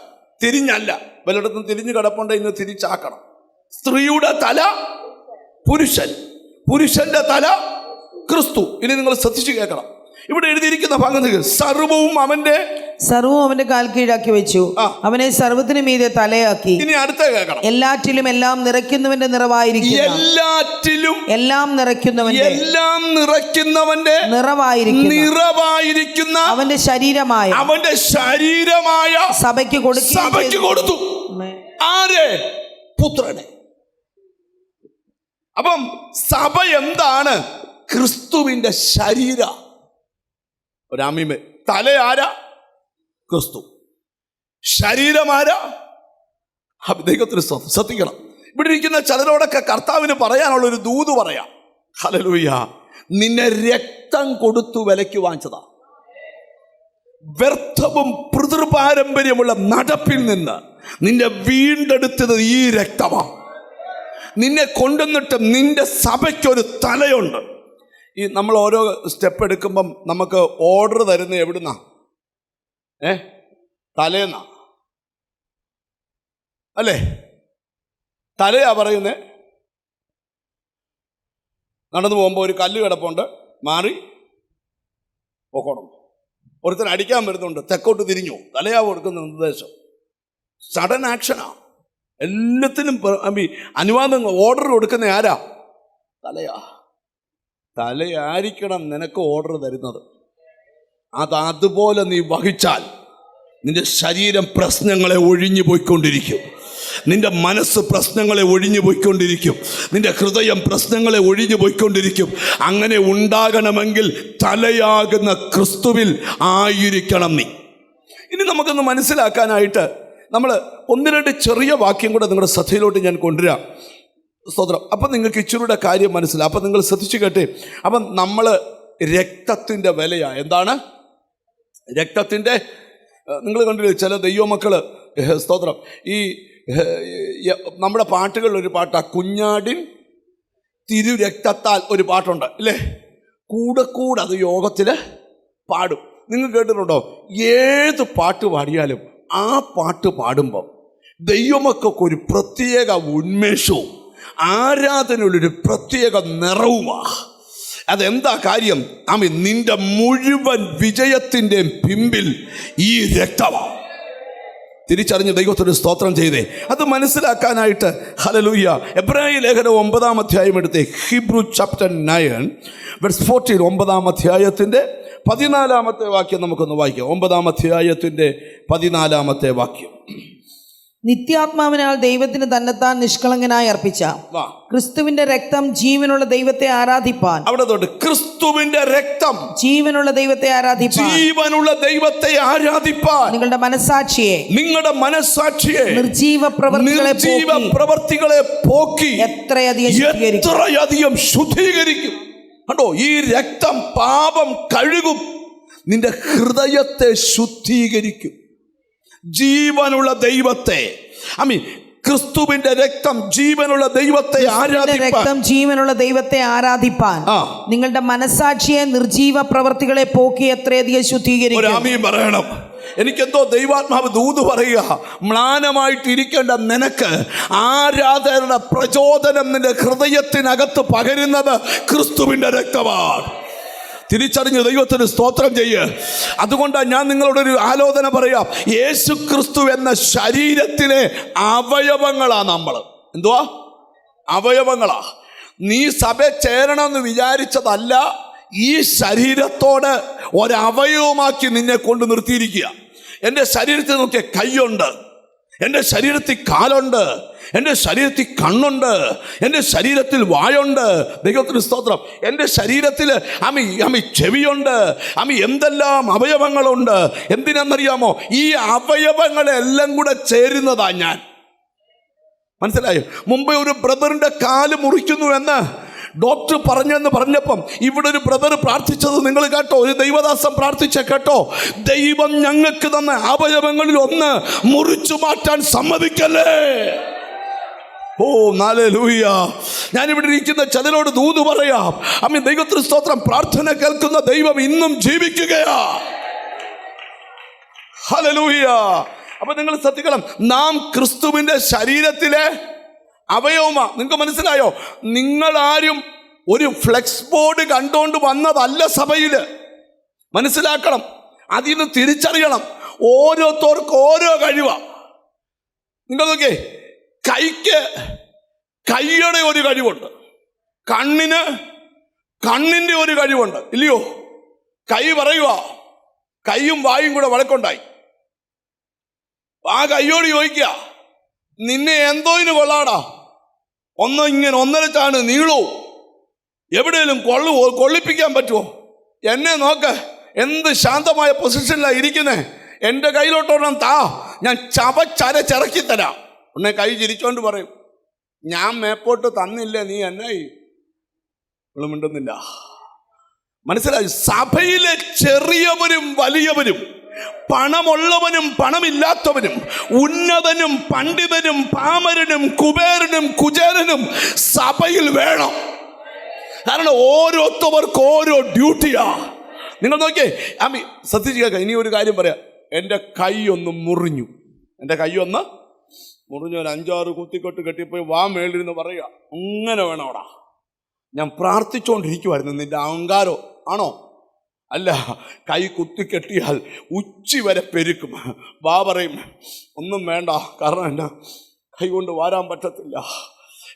തിരിഞ്ഞല്ല, വല്ലയിടത്തും തിരിഞ്ഞു കിടപ്പുണ്ട്, ഇന്ന് തിരിച്ചാക്കണം. സ്ത്രീയുടെ തല പുരുഷൻ, പുരുഷന്റെ തല ക്രിസ്തു. ഇനി നിങ്ങൾ ശ്രദ്ധിച്ചു കേൾക്കണം. ഇവിടെ എഴുതിയിരിക്കുന്ന ഭാഗം സർവവും അവന്റെ കാൽ കീഴാക്കി വെച്ചു, അവനെ സർവ്വത്തിനു മീതെ തലയാക്കി. ഇനി അടുത്ത കേൾക്കണം. എല്ലാറ്റിലും എല്ലാം നിറയ്ക്കുന്നവന്റെ നിറവായിരിക്കുന്ന എല്ലാം നിറയ്ക്കുന്നവന്റെ നിറവായിരിക്കുന്ന അവന്റെ ശരീരമായ സഭയ്ക്ക് കൊടുത്തു. ആരെ? പുത്രനെ. അപ്പം സഭ എന്താണ്? ക്രിസ്തുവിന്റെ ശരീര. ഒരാമീമേ. തല ആരാ? ക്രിസ്തു. ശരീരമാരാ? ദൈവത്തിന് ശ്രദ്ധിക്കണം. ഇവിടെ ഇരിക്കുന്ന ചിലരോടൊക്കെ കർത്താവിന് പറയാനുള്ള ഒരു ദൂത് പറയാം. ഹല്ലേലൂയ. നിന്നെ രക്തം കൊടുത്തു വിലയ്ക്ക് വാങ്ങിച്ചതാ. വ്യർത്ഥവും പിതൃപാരമ്പര്യമുള്ള നടപ്പിൽ നിന്ന് നിന്നെ വീണ്ടെടുത്തത് ഈ രക്തമാണ്. നിന്നെ കൊണ്ടുവന്നിട്ട് നിന്റെ സഭയ്ക്കൊരു തലയുണ്ട്. ഈ നമ്മൾ ഓരോ സ്റ്റെപ്പ് എടുക്കുമ്പം നമുക്ക് ഓർഡർ തരുന്നത് എവിടുന്നാ? തലേന്നാ അല്ലേ? തലയാ പറയുന്നേ. നടന്നു പോകുമ്പോൾ ഒരു കല്ല് കിടപ്പുണ്ട്, മാറി പോക്കണം. ഒരുത്തൻ അടിക്കാൻ വരുന്നുണ്ട്, തെക്കോട്ട് തിരിഞ്ഞു, തലയാ കൊടുക്കുന്ന നിർദ്ദേശം. സഡൻ ആക്ഷനാ. എല്ലാത്തിനും അനുവാദം ഓർഡർ കൊടുക്കുന്ന ആരാ? തലയാ. തലയായിരിക്കണം നിനക്ക് ഓർഡർ തരുന്നത്. അതുപോലെ നീ വഹിച്ചാൽ നിന്റെ ശരീരം പ്രശ്നങ്ങളെ ഒഴിഞ്ഞു പോയിക്കൊണ്ടിരിക്കും. നിന്റെ മനസ്സ് പ്രശ്നങ്ങളെ ഒഴിഞ്ഞു പോയിക്കൊണ്ടിരിക്കും. നിന്റെ ഹൃദയം പ്രശ്നങ്ങളെ ഒഴിഞ്ഞു പോയിക്കൊണ്ടിരിക്കും. അങ്ങനെ ഉണ്ടാകണമെങ്കിൽ തലയാകുന്ന ക്രിസ്തുവിൽ ആയിരിക്കണം നീ. ഇനി നമുക്കൊന്ന് മനസ്സിലാക്കാനായിട്ട് നമ്മൾ ഒന്ന് രണ്ട് ചെറിയ വാക്യം കൂടെ നിങ്ങളുടെ ശ്രദ്ധയിലോട്ട് ഞാൻ കൊണ്ടുവരാം. സ്തോത്രം. അപ്പം നിങ്ങൾക്ക് ഇച്ചിരിയുടെ കാര്യം മനസ്സിലാവും. അപ്പം നിങ്ങൾ ശ്രദ്ധിച്ചു കേട്ടെ. അപ്പം നമ്മൾ രക്തത്തിൻ്റെ വിലയാണ്. എന്താണ് രക്തത്തിൻ്റെ? നിങ്ങൾ കണ്ടില്ലേ ചില ദൈവമക്കൾ, സ്തോത്രം, ഈ നമ്മുടെ പാട്ടുകളിലൊരു പാട്ടാണ്, കുഞ്ഞാടിൻ തിരുരക്തത്താൽ ഒരു പാട്ടുണ്ട് അല്ലേ? കൂടെ അത് യോഗത്തിൽ പാടും. നിങ്ങൾ കേട്ടിട്ടുണ്ടോ? ഏത് പാട്ട് പാടിയാലും ആ പാട്ട് പാടുമ്പോൾ ദൈവമക്കൾക്ക് ഒരു പ്രത്യേക ഉന്മേഷവും ആരാധനയുള്ളൊരു പ്രത്യേക നിറവുമാണ്. അതെന്താ കാര്യം? നിന്റെ മുഴുവൻ വിജയത്തിൻ്റെയും പിമ്പിൽ ഈ രക്തമാണ്. തിരിച്ചറിഞ്ഞ് ദൈവത്തോട് സ്തോത്രം ചെയ്തേ. അത് മനസ്സിലാക്കാനായിട്ട് ഹല്ലേലൂയ. എബ്രായ ലേഖനം 9-ാം അധ്യായം എടുത്തേ. Hebrew chapter 9 verse 14. 9-ാം അധ്യായത്തിൻ്റെ 14-ാമത്തെ വാക്യം നമുക്കൊന്ന് വായിക്കാം. 9-ാം അധ്യായത്തിൻ്റെ 14-ാമത്തെ വാക്യം. നിത്യാത്മാവിനാൽ ദൈവത്തിന് തന്നെത്താൻ നിഷ്കളങ്കനായി അർപ്പിച്ച ക്രിസ്തുവിന്റെ രക്തം ജീവനുള്ള ദൈവത്തെ ആരാധിപ്പാൻ. അവിടെ തൊട്ട് ക്രിസ്തുവിന്റെ രക്തം ജീവനുള്ള ദൈവത്തെ ആരാധിപ്പാൻ. നിങ്ങളുടെ മനസാക്ഷിയെ നിർജീവ പ്രവർത്തികളെ പോക്കി എത്രയധികം ശുദ്ധീകരിക്കും. കണ്ടോ? ഈ രക്തം പാപം കഴുകും, നിന്റെ ഹൃദയത്തെ ശുദ്ധീകരിക്കും. ജീവനുള്ള ദൈവത്തെ, ക്രിസ്തുവിന്റെ രക്തം ജീവനുള്ള ദൈവത്തെ ആരാധിപ്പാൻ നിങ്ങളുടെ മനസാക്ഷിയെ നിർജീവ പ്രവർത്തികളെ പോക്കി എത്രയധികം ശുദ്ധീകരിക്കും. പറയണം. എനിക്കെന്തോ ദൈവാത്മാവ് ദൂത് പറയുക, മ്ലാനമായിട്ടിരിക്കേണ്ട നിനക്ക് ആരാധനയുടെ പ്രചോദനം നിന്റെ ഹൃദയത്തിനകത്ത് പകരുന്നത് ക്രിസ്തുവിന്റെ രക്തമാണ്. തിരിച്ചറിഞ്ഞ് ദൈവത്തിന് സ്തോത്രം ചെയ്യ്. അതുകൊണ്ടാണ് ഞാൻ നിങ്ങളോടൊരു ആലോചന പറയാം. യേശു ക്രിസ്തു എന്ന ശരീരത്തിലെ അവയവങ്ങളാണ് നമ്മൾ. എന്തുവാ? അവയവങ്ങളാ. നീ സഭ ചേരണമെന്ന് വിചാരിച്ചതല്ല, ഈ ശരീരത്തോട് ഒരവയവമാക്കി നിന്നെ കൊണ്ട് നിർത്തിയിരിക്കുക. എൻ്റെ ശരീരത്തിൽ നോക്കിയ കൈയുണ്ട്, എൻ്റെ ശരീരത്തിൽ കാലുണ്ട്, എൻ്റെ ശരീരത്തിൽ കണ്ണുണ്ട്, എൻ്റെ ശരീരത്തിൽ വായുണ്ട്. ദൈവത്തിന് സ്തോത്രം. എൻ്റെ ശരീരത്തിൽ ചെവിയുണ്ട്, എന്തെല്ലാം അവയവങ്ങളുണ്ട്. എന്തിനാണെന്നറിയാമോ? ഈ അവയവങ്ങളെല്ലാം കൂടെ ചേരുന്നതാ ഞാൻ. മനസ്സിലായോ? മുമ്പേ ഒരു ബ്രദറിൻ്റെ കാല് മുറിക്കുന്നു എന്ന് ഡോക്ടർ പറഞ്ഞപ്പം ഇവിടെ ഒരു ബ്രദർ പ്രാർത്ഥിച്ചത് നിങ്ങൾ കേട്ടോ? ഒരു ദൈവദാസൻ പ്രാർത്ഥിച്ച കേട്ടോ? ദൈവം ഞങ്ങൾക്ക് തന്ന അവയവങ്ങളിൽ ഒന്ന് മുറിച്ചു മാറ്റാൻ സമ്മതിക്കല്ലേ. ഓ ഹല്ലേലൂയ. ഞാനിവിടെ ഇരിക്കുന്ന ചിലരോട് ദൂത് പറയാം. ദൈവത്തിന് സ്തോത്രം. പ്രാർത്ഥന കേൾക്കുന്ന ദൈവം ഇന്നും ജീവിക്കുകയാ. ഹല്ലേലൂയ. അപ്പൊ നിങ്ങൾ ശ്രദ്ധിക്കണം, നാം ക്രിസ്തുവിന്റെ ശരീരത്തിലെ അവയവമാ. നിങ്ങൾക്ക് മനസ്സിലായോ? നിങ്ങളാരും ഒരു ഫ്ലെക്സ് ബോർഡ് കണ്ടുകൊണ്ട് വന്നതല്ല സഭയില്. മനസ്സിലാക്കണം, അതിൽ നിന്ന് തിരിച്ചറിയണം. ഓരോരുത്തർക്കും ഓരോ കഴിവാണ്. നിങ്ങൾ നോക്കിയേ, കൈയുടെ ഒരു കഴിവുണ്ട്, കണ്ണിന്റെ ഒരു കഴിവുണ്ട്, ഇല്ലയോ? കൈ പറയുക, കൈയും വായും കൂടെ വഴക്കുണ്ടായി. ആ കൈയോട് ചോദിക്കുക, നിന്നെ എന്തോയിന് കൊള്ളാടാ? ഇങ്ങനെ 1.5 ചാണ് നീളവും എവിടെയെങ്കിലും കൊള്ളിപ്പിക്കാൻ പറ്റുമോ? എന്നെ നോക്ക്, എന്ത് ശാന്തമായ പൊസിഷനിലാണ് ഇരിക്കുന്നേ. എൻ്റെ കയ്യിലോട്ടൊരെണ്ണം താ, ഞാൻ ചവച്ചരച്ചിറക്കി തരാം. ഉടനെ കൈ ചിരിച്ചോണ്ട് പറയും, ഞാൻ മേപ്പോട്ട് തന്നില്ലേ, നീ എന്നായി? നിങ്ങൾ മിണ്ടുന്നില്ല. മനസ്സിലായി? സഭയിലെ ചെറിയവരും വലിയവരും, പണമുള്ളവനും പണമില്ലാത്തവനും, ഉന്നതനും പണ്ഡിതനും പാമരനും കുബേരനും കുചേരനും സഭയിൽ വേണം. കാരണം ഓരോരുത്തവർക്കും ഓരോ ഡ്യൂട്ടിയാ. നിങ്ങൾ നോക്കിയേ, ആമി ശ്രദ്ധിച്ച് കേൾക്കാം. ഇനി ഒരു കാര്യം പറയാം. എൻ്റെ കൈ ഒന്ന് മുറിഞ്ഞു, ഒരു 5-6 കുത്തിക്കൊട്ട് കെട്ടിപ്പോയി വാ മേളിരുന്ന് പറയുക, അങ്ങനെ വേണോടാ. ഞാൻ പ്രാർത്ഥിച്ചുകൊണ്ടിരിക്കുമായിരുന്നു. നിന്റെ അഹങ്കാരോ ആണോ? അല്ല, കൈ കുത്തിക്കെട്ടിയാൽ ഉച്ചി വരെ പെരുക്കും. വാ പറയും, ഒന്നും വേണ്ട, കാരണം എൻ്റെ കൈ കൊണ്ട് വാരാൻ പറ്റത്തില്ല.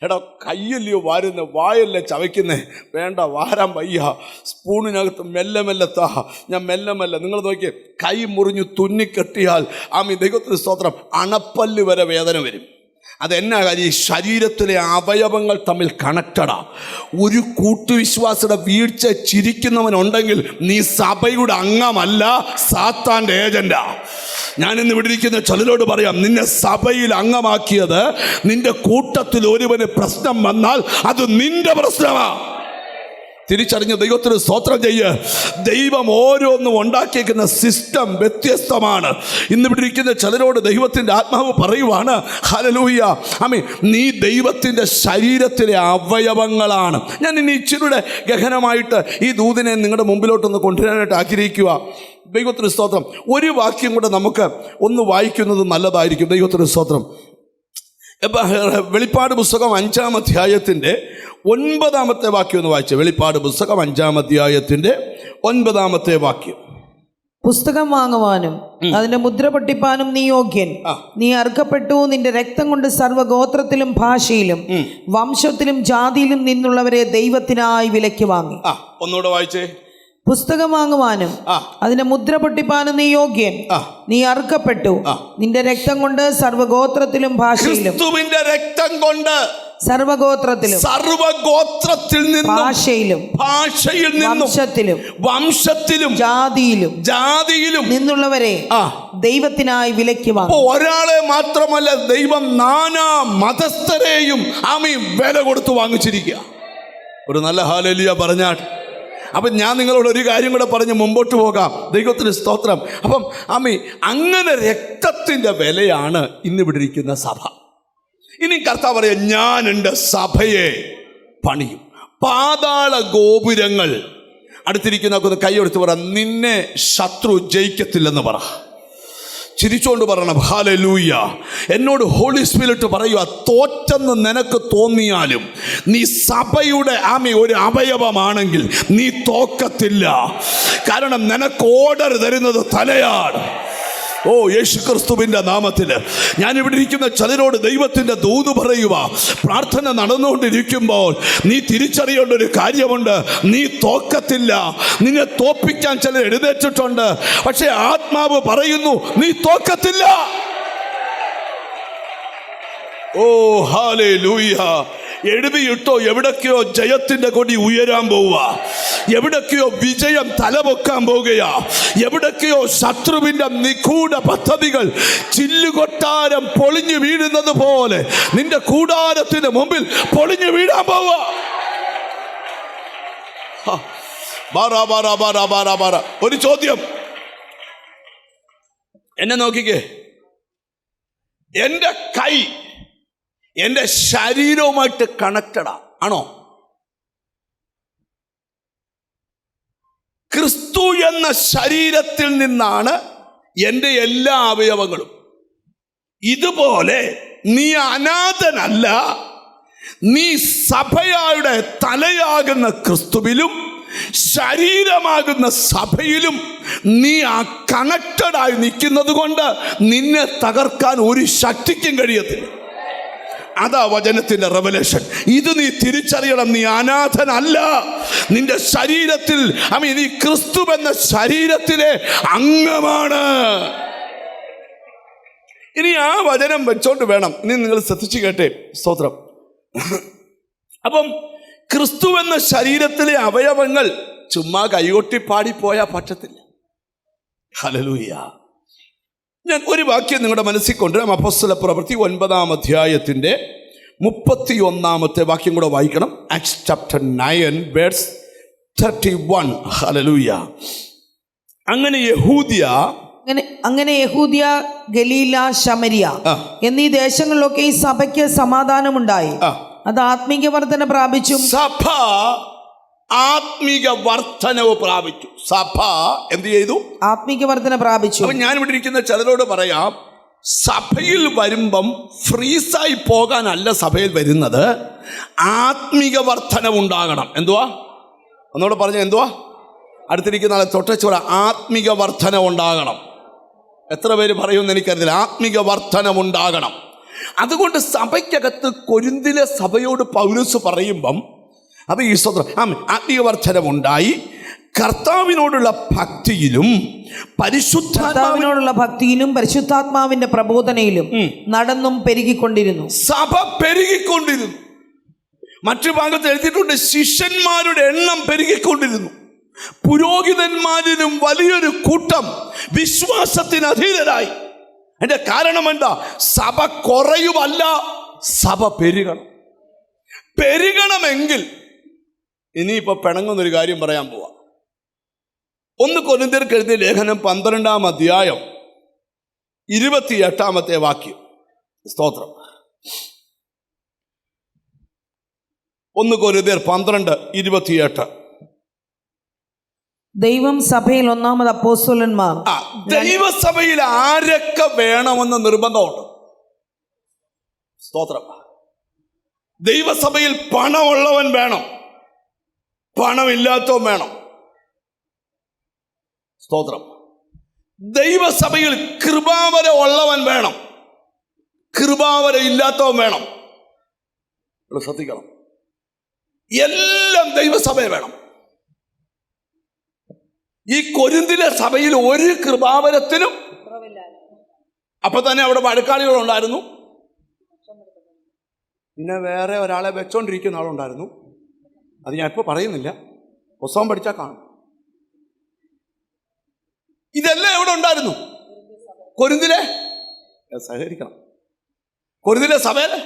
എടാ, കയ്യല്ലയോ വാരുന്ന, വായല്ലേ ചവയ്ക്കുന്നേ? വേണ്ട, വാരാൻ വയ്യ, സ്പൂണിനകത്ത് മെല്ലെ മെല്ലെ താ, ഞാൻ മെല്ലെ മെല്ലെ. നിങ്ങൾ നോക്കിയേ, കൈ മുറിഞ്ഞു തുന്നിക്കെട്ടിയാൽ ദൈവത്തിന് സ്തോത്രം, അണപ്പല്ല് വരെ വേദന വരും. അതെന്നാ കാര്യം? ഈ ശരീരത്തിലെ അവയവങ്ങൾ തമ്മിൽ കണക്റ്റഡാ. ഒരു കൂട്ടുവിശ്വാസിയുടെ വീഴ്ച ചിരിക്കുന്നവനുണ്ടെങ്കിൽ നീ സഭയുടെ അംഗമല്ല, സാത്താൻ്റെ ഏജന്റാ. ഞാനിന്ന് ഇവിടെ ഇരിക്കുന്ന ചിലരോട് പറയാം, നിന്നെ സഭയിൽ അംഗമാക്കിയത് നിന്റെ കൂട്ടത്തിൽ ഒരുവന് പ്രശ്നം വന്നാൽ അത് നിന്റെ പ്രശ്നമാണ്. തിരിച്ചറിഞ്ഞ് ദൈവത്തിന് സ്തോത്രം ചെയ്യ്. ദൈവം ഓരോന്നും ഉണ്ടാക്കിയേക്കുന്ന സിസ്റ്റം വ്യത്യസ്തമാണ്. ഇന്നിവിടെ ഇരിക്കുന്ന ചിലരോട് ദൈവത്തിൻ്റെ ആത്മാവ് പറയുവാണ്, ഹല്ലേലൂയ, ആമേൻ, നീ ദൈവത്തിൻ്റെ ശരീരത്തിലെ അവയവങ്ങളാണ്. ഞാൻ ഇനി ഇച്ചിരിയുടെ ഗഹനമായിട്ട് ഈ ദൂതിനെ നിങ്ങളുടെ മുമ്പിലോട്ടൊന്ന് കൊണ്ടുവരാനായിട്ട് ആഗ്രഹിക്കുക. ദൈവത്തിന് സ്തോത്രം. ഒരു വാക്യം കൂടെ നമുക്ക് ഒന്ന് വായിക്കുന്നത് നല്ലതായിരിക്കും. ദൈവത്തിന് സ്തോത്രം. വെളിപ്പാട് പുസ്തകം 5-ാം അധ്യായത്തിൻ്റെ 9-ാമത്തെ വാക്യം ഒന്ന് വായിച്ചു. വെളിപ്പാട് പുസ്തകം 5-ാം അധ്യായത്തിൻ്റെ 9-ാമത്തെ വാക്യം. പുസ്തകം വാങ്ങുവാനും അതിന്റെ മുദ്ര പൊട്ടിപ്പാനും നീ യോഗ്യൻ. നീ അറുക്കപ്പെട്ടു, നിന്റെ രക്തം കൊണ്ട് സർവ്വഗോത്രത്തിലും ഭാഷയിലും വംശത്തിലും ജാതിയിലും നിന്നുള്ളവരെ ദൈവത്തിനായി വിലയ്ക്ക് വാങ്ങി. ഒന്നുകൂടെ വായിച്ചേ. പുസ്തകം വാങ്ങുവാനും അതിന്റെ മുദ്ര പൊട്ടിപ്പാനും നീ യോഗ്യൻ. നീ അറുക്കപ്പെട്ടു, നിന്റെ രക്തം കൊണ്ട് സർവ്വഗോത്രത്തിലും ഭാഷയിലും, രക്തം കൊണ്ട് സർവഗോത്രത്തിൽ നിന്നും ഭാഷയിൽ നിന്നും വംശത്തിലും ജാതിയിലും നിന്നുള്ളവരെ ദൈവത്തിനായി വിലയ്ക്ക് വാങ്ങി. ഒരാളെ മാത്രമല്ല, ദൈവം നാനാ മതസ്ഥരെയും വില കൊടുത്ത് വാങ്ങിച്ചിരിക്കുക. ഒരു നല്ല ഹല്ലേലൂയ പറഞ്ഞാൽ. അപ്പം ഞാൻ നിങ്ങളോട് ഒരു കാര്യം കൂടെ പറഞ്ഞ് മുമ്പോട്ട് പോകാം. ദൈവത്തിന് സ്തോത്രം. അപ്പം അങ്ങനെ രക്തത്തിൻ്റെ വിലയാണ് ഇന്നിവിടെ ഇരിക്കുന്ന സഭ. ഇനി കർത്താവ് പറയാം, ഞാൻ എൻ്റെ സഭയെ പണിയും. പാതാള ഗോപുരങ്ങൾ അടുത്തിരിക്കുന്ന കൈയെടുത്ത് പറ, നിന്നെ ശത്രു ജയിക്കത്തില്ലെന്ന് പറ. ചിരിച്ചുകൊണ്ട് പറയണം, ഹല്ലേലൂയ. എന്നോട് ഹോളി സ്പിരിറ്റ് പറയുക, തോറ്റെന്ന് നിനക്ക് തോന്നിയാലും നീ സഭയുടെ ഒരു അവയവമാണെങ്കിൽ നീ തോക്കത്തില്ല. കാരണം നിനക്ക് ഓർഡർ തരുന്നത് തലയാണ്. ഓ, യേശുക്രിസ്തുവിൻ്റെ നാമത്തിൽ ഞാനിവിടെ ഇരിക്കുന്ന ചിലരോട് ദൈവത്തിൻ്റെ ദൂത് പറയുക. പ്രാർത്ഥന നടന്നുകൊണ്ടിരിക്കുമ്പോൾ നീ തിരിച്ചറിയേണ്ട ഒരു കാര്യമുണ്ട്, നീ തോക്കത്തില്ല. നിന്നെ തോപ്പിക്കാൻ ചിലർ എഴുന്നേറ്റിട്ടുണ്ട്, പക്ഷെ ആത്മാവ് പറയുന്നു നീ തോക്കത്തില്ല. ഓ, ഹല്ലേലൂയ. എഴുതിയിട്ടോ, എവിടൊക്കെയോ ജയത്തിന്റെ കൊടി ഉയരാൻ പോവുക, എവിടൊക്കെയോ വിജയം തലപൊക്കാൻ പോകുകയാ, എവിടൊക്കെയോ ശത്രുവിന്റെ നിഗൂഢ പദ്ധതികൾ ചില്ലുകൊട്ടാരം പൊളിഞ്ഞു വീഴുന്നത് പോലെ നിന്റെ കൂടാരത്തിന് മുമ്പിൽ പൊളിഞ്ഞു വീഴാൻ പോവുക. ഒരു ചോദ്യം എന്നെ നോക്കിക്കേ. എൻ്റെ കൈ എൻ്റെ ശരീരവുമായിട്ട് കണക്റ്റഡാ ആണോ? ക്രിസ്തു എന്ന ശരീരത്തിൽ നിന്നാണ് എൻ്റെ എല്ലാ അവയവങ്ങളും. ഇതുപോലെ നീ അനാഥനല്ല. നീ സഭയുടെ തലയാകുന്ന ക്രിസ്തുവിലും ശരീരമാകുന്ന സഭയിലും നീ ആ കണക്റ്റഡായി നിൽക്കുന്നത് കൊണ്ട് നിന്നെ തകർക്കാൻ ഒരു ശക്തിക്കും കഴിയത്തില്ല. അതാ വചനത്തിന്റെ റെവലേഷൻ. ഇത് നീ തിരിച്ചറിയണം. നീ അനാഥനല്ല. നിന്റെ ശരീരത്തിൽ നീ ക്രിസ്തു എന്ന ശരീരത്തിലെ അംഗമാണ്. ഇനി ആ വചനം വെച്ചോണ്ട് വേണം. ഇനി നിങ്ങൾ ശ്രദ്ധിച്ചു കേട്ടെ. സ്തോത്രം. അപ്പം ക്രിസ്തു എന്ന ശരീരത്തിലെ അവയവങ്ങൾ ചുമ്മാ കൈകൊട്ടി പാടിപ്പോയാൽ പറ്റത്തില്ല. ഹല്ലേലൂയ. ഞാൻ ഒരു വാക്യം നിങ്ങളുടെ മനസ്സിൽ കൊണ്ടുവരാം. അപ്പോസ്തലപ്രവൃത്തി 9-ാം അധ്യായത്തിൻ്റെ 31-ാമത്തെ വാക്യം കൂടെ വായിക്കണം. Acts chapter 9 verse 31. ഹല്ലേലൂയ. അങ്ങനെ യഹൂദ്യ, ഗലീല, ശമരിയ എന്നീ ദേശങ്ങളിലൊക്കെ ഈ സഭയ്ക്ക് സമാധാനമുണ്ടായി. അത് ആത്മീക വർധന പ്രാപിച്ചു. സഭ ആത്മീക വർധനവ് പ്രാപിച്ചു. സഭ എന്ത് ചെയ്തു? ആത്മീക വർധന പ്രാപിച്ചു. അപ്പൊ ഞാനിവിടെ ഇരിക്കുന്ന ചിലരോട് പറയാം, സഭയിൽ വരുമ്പം ഫ്രീസായി പോകാനല്ല സഭയിൽ വരുന്നത്, ആത്മീക വർധനവുണ്ടാകണം. എന്തുവാ? ഒന്നുകൂടെ പറഞ്ഞ എന്തുവാ? അടുത്തിരിക്കുന്ന ആളെ തൊട്ടച്ചോട ആത്മീക വർധന ഉണ്ടാകണം. എത്ര പേര് പറയുമെന്ന് എനിക്കറിയില്ല. ആത്മീക വർധനമുണ്ടാകണം. അതുകൊണ്ട് സഭയ്ക്കകത്ത് കൊരിന്തിലെ സഭയോട് പൗലോസ് പറയുമ്പം അത് ഈ സ്വന്തം ആത്മീയ വർധനമുണ്ടായി, കർത്താവിനോടുള്ള ഭക്തിയിലും പരിശുദ്ധാത്മാവിന്റെ പ്രബോധനയിലും നടന്നും പെരുകിക്കൊണ്ടിരുന്നു. സഭ പെരുകിക്കൊണ്ടിരുന്നു. മറ്റു ഭാഗത്ത് എഴുതിയിട്ടുണ്ട്, ശിഷ്യന്മാരുടെ എണ്ണം പെരുകിക്കൊണ്ടിരുന്നു. പുരോഹിതന്മാരിലും വലിയൊരു കൂട്ടം വിശ്വാസത്തിന് അധീനരായി. അതിന്റെ കാരണം എന്താ? സഭ കുറയുമല്ല, സഭ പെരുകണം. പെരുകണമെങ്കിൽ ഇനിയിപ്പോ പിണങ്ങുന്നൊരു കാര്യം പറയാൻ പോവാ. 1 കൊരിന്ത്യർക്ക് എഴുതിയ ലേഖനം 12-ാം അധ്യായം 28-ാമത്തെ വാക്യം. സ്തോത്രം. 1 കൊരിന്ത്യർ 12:28. ദൈവം സഭയിൽ ഒന്നാമത് അപ്പോസ്തലന്മാർ. ദൈവസഭയിൽ ആരൊക്കെ വേണമെന്ന് നിർബന്ധമുണ്ട്. സ്തോത്രം. ദൈവസഭയിൽ പണമുള്ളവൻ വേണം, പണമില്ലാത്തവൻ വേണം. സ്തോത്രം. ദൈവസഭയിൽ കൃപാവര ഉള്ളവൻ വേണം, കൃപാവര ഇല്ലാത്തവൻ വേണം. ശ്രദ്ധിക്കണം. എല്ലാം ദൈവസഭയെ വേണം. ഈ കൊരിന്തിലെ സഭയിൽ ഒരു കൃപാവരത്തിനും അപ്പൊ തന്നെ അവിടെ വഴക്കാളികളുണ്ടായിരുന്നു. പിന്നെ വേറെ ഒരാളെ വെച്ചോണ്ടിരിക്കുന്ന ആളുണ്ടായിരുന്നു. അത് ഞാൻ ഇപ്പോൾ പറയുന്നില്ല, പുസ്തകം പഠിച്ചാൽ കാണും. ഇതെല്ലാം എവിടെ ഉണ്ടായിരുന്നു? കൊരിന്തിലെ സഹകരിക്കണം. കൊരിന്തിലെ സഭയിലെ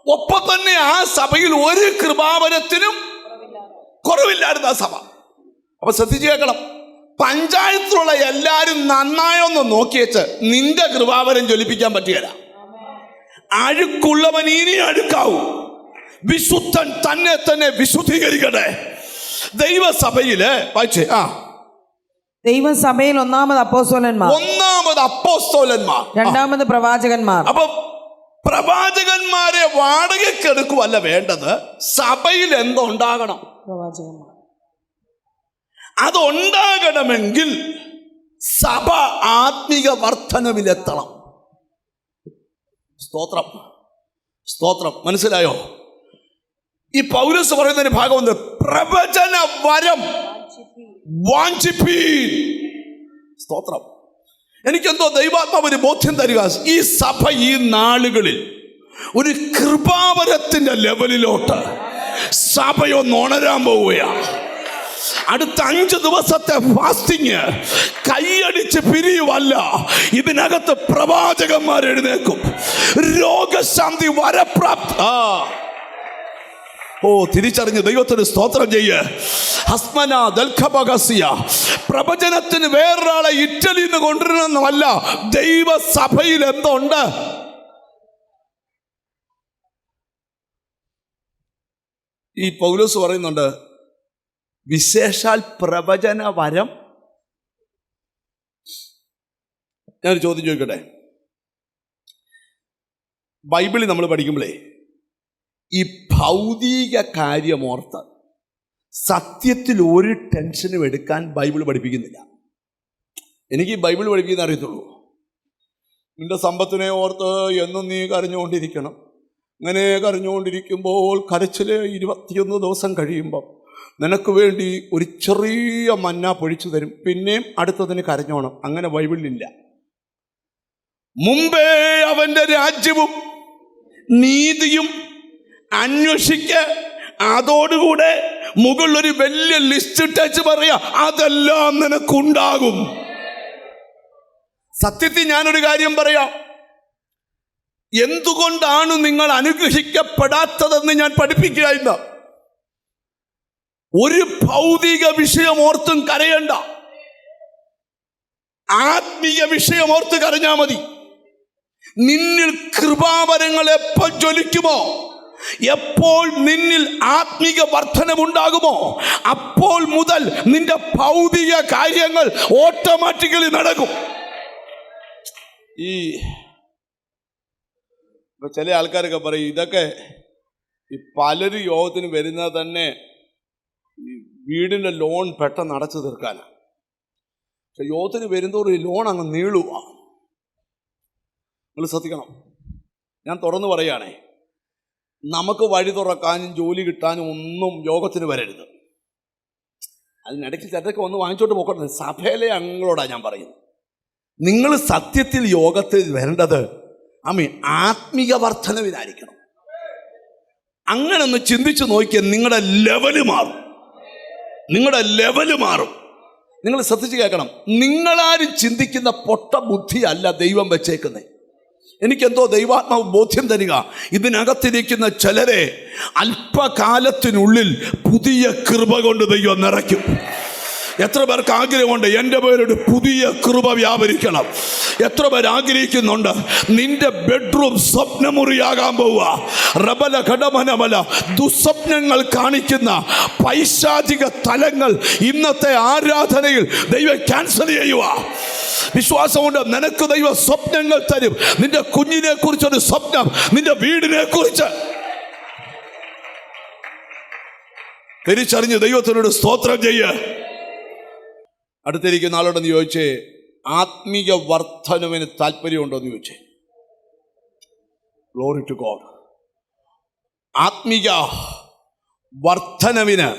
ഒപ്പം തന്നെ ആ സഭയിൽ ഒരു കൃപാവരത്തിനും കുറവില്ലായിരുന്നു ആ സഭ. അപ്പൊ ശ്രദ്ധിച്ചു കേൾക്കണം. പഞ്ചായത്തിലുള്ള എല്ലാവരും നന്നായൊന്ന് നോക്കിയേച്ച് നിന്റെ കൃപാവരം ജ്വലിപ്പിക്കാൻ പറ്റുകയില്ല. അഴുക്കുള്ളവൻ ഇനി അഴുക്കാവൂ. വിശുദ്ധൻ തന്നെ തന്നെ വിശുദ്ധീകരിക്കട്ടെ. ദൈവസഭയില് വായിച്ചേ. ദൈവസഭയിൽ ഒന്നാമത് അപ്പോസ്തലന്മാർ, രണ്ടാമത് പ്രവാചകന്മാർ. അപ്പൊ പ്രവാചകന്മാരെ വാടകയ്ക്കെടുക്കുവല്ല വേണ്ടത്, സഭയിൽ എന്തുണ്ടാകണം? പ്രവാചകന്മാർ. അതുണ്ടാകണമെങ്കിൽ സഭ ആത്മീക വർധനവിലെത്തണം. സ്തോത്രം, സ്തോത്രം. മനസ്സിലായോ? ഈ പൗലോസ് പറയുന്ന ഒരു ഭാഗമുണ്ട്, പ്രവചന വരം വാഞ്ചിപ്പീൻ. സ്തോത്രം. എനിക്കെന്തോ ദൈവാത്മാവ് ഒരു ബോധ്യം തരിക, ഈ സഭ ഈ നാളുകളിൽ ഒരു കൃപാവരത്തിന്റെ ലെവലിലോട്ട് സഭയൊന്ന് ഉണരാൻ പോവുകയാണ്. അടുത്ത 5 ദിവസത്തെ ഫാസ്റ്റിങ് കൈയടിച്ച് പിരിയുവല്ല, ഇതിനകത്ത് പ്രവാചകന്മാർ എഴുന്നേക്കും. രോഗശാന്തി വരപ്രാപ്ത. തിരിച്ചറിഞ്ഞ് ദൈവത്തിന് സ്തോത്രം ചെയ്യ്. പ്രവചനത്തിന് വേറൊരാളെ ഇറ്റലിയിൽ നിന്ന് കൊണ്ടുവരണമെന്നല്ല, ദൈവസഭയിൽ എന്തുണ്ട്? ഈ പൗലോസ് പറയുന്നുണ്ട്, വിശേഷാൽ പ്രവചന വരം. ഞാനൊരു ചോദ്യം ചോദിക്കട്ടെ. ബൈബിളിൽ നമ്മൾ പഠിക്കുമ്പോഴേ ഈ ഭൗതിക കാര്യമോർത്ത് സത്യത്തിൽ ഒരു ടെൻഷനും എടുക്കാൻ ബൈബിൾ പഠിപ്പിക്കുന്നില്ല. എനിക്ക് ഈ ബൈബിൾ പഠിപ്പിക്കുന്ന അറിയത്തുള്ളൂ. നിന്റെ സമ്പത്തിനെ ഓർത്ത് എന്നും നീ കരഞ്ഞുകൊണ്ടിരിക്കണം. അങ്ങനെ കരഞ്ഞുകൊണ്ടിരിക്കുമ്പോൾ കരച്ചിൽ 21 ദിവസം കഴിയുമ്പം നിനക്ക് വേണ്ടി ഒരു ചെറിയ മന്ന പൊഴിച്ചു തരും, പിന്നെയും അടുത്തതിന് കരഞ്ഞോണം. അങ്ങനെ ബൈബിളിലില്ല. മുമ്പേ അവൻ്റെ രാജ്യവും നീതിയും അന്വേഷിക്ക, അതോടുകൂടെ മുകളിലൊരു വലിയ ലിസ്റ്റ് ഇട്ടേച്ച് പറയാ, അതെല്ലാം നിനക്കുണ്ടാകും. സത്യത്തിൽ ഞാനൊരു കാര്യം പറയാം, എന്തുകൊണ്ടാണ് നിങ്ങൾ അനുഗ്രഹിക്കപ്പെടാത്തതെന്ന് ഞാൻ പഠിപ്പിക്കുക. ഇന്ന് ഒരു ഭൗതിക വിഷയം ഓർത്തും കരയണ്ട, ആത്മീയ വിഷയം ഓർത്ത് കരഞ്ഞാ മതി. നിന്നിൽ കൃപാവരങ്ങൾ എപ്പോൾ ജ്വലിക്കുമോ, എപ്പോൾ നിന്നിൽ ആത്മീക വർധനമുണ്ടാകുമോ, അപ്പോൾ മുതൽ നിന്റെ ഭൗതിക കാര്യങ്ങൾ ഓട്ടോമാറ്റിക്കലി നടക്കും. ഈ ചില ആൾക്കാരൊക്കെ പറയും, ഇതൊക്കെ ഈ പലരും യോഗത്തിന് വരുന്നത് തന്നെ ഈ വീടിൻ്റെ ലോൺ പെട്ടെന്ന് അടച്ചു തീർക്കാനാണ്. പക്ഷെ യോഗത്തിന് വരുന്നതോറും ഈ ലോൺ അങ്ങ് നീളുക. നിങ്ങൾ ശ്രദ്ധിക്കണം, ഞാൻ തുറന്നു പറയുകയാണേ, നമുക്ക് വഴി തുറക്കാനും ജോലി കിട്ടാനും ഒന്നും യോഗത്തിന് വരരുത്. അതിനിടയ്ക്ക് ചിലരൊക്കെ ഒന്ന് വാങ്ങിച്ചോട്ട് പോകട്ടെ. സഭയിലെ അംഗങ്ങളോടാണ് ഞാൻ പറയുന്നത്, നിങ്ങൾ സത്യത്തിൽ യോഗത്തിൽ വരേണ്ടത് ആത്മീക വർധനവിനായിരിക്കണം. അങ്ങനെ ഒന്ന് ചിന്തിച്ച് നോക്കിയാൽ നിങ്ങളുടെ ലെവല് മാറും. നിങ്ങളുടെ ലെവല് മാറും. നിങ്ങൾ ശ്രദ്ധിച്ച് കേൾക്കണം, നിങ്ങളാരും ചിന്തിക്കുന്ന പൊട്ട ബുദ്ധിയല്ല ദൈവം വെച്ചേക്കുന്നത്. എനിക്കെന്തോ ദൈവാത്മാവ് ബോധ്യം തരിക, ഇതിനകത്തിരിക്കുന്ന ചിലരെ അല്പകാലത്തിനുള്ളിൽ പുതിയ കൃപ കൊണ്ട് ദൈവം നിറയ്ക്കും. എത്ര പേർക്ക് ആഗ്രഹമുണ്ട് എൻ്റെ പേരൊരു പുതിയ കൃപ വ്യാപരിക്കണം? എത്ര പേർ ആഗ്രഹിക്കുന്നുണ്ട് നിന്റെ ബെഡ്റൂം സ്വപ്നമുറിയാകാൻ പോവുക? റബല ഘടമനമല ദുസ്വപ്നങ്ങൾ കാണിക്കുന്ന പൈശാചിക തലങ്ങൾ ഇന്നത്തെ ആരാധനയിൽ ദൈവം ക്യാൻസൽ ചെയ്യുക. വിശ്വാസമുണ്ട്, നിനക്ക് ദൈവ സ്വപ്നങ്ങൾ തരും. നിന്റെ കുഞ്ഞിനെ കുറിച്ചൊരു സ്വപ്നം, നിന്റെ വീടിനെ കുറിച്ച്. തിരിച്ചറിഞ്ഞ് ദൈവത്തിനോട് സ്തോത്രം ചെയ്യ്. അടുത്തിരിക്കുന്ന ആളോടൊന്ന് ചോദിച്ചേ, ആത്മീയ വർധനവിന് താല്പര്യമുണ്ടോ എന്ന് ചോദിച്ചേ. Glory to God. ആത്മീയ വർധനവിന്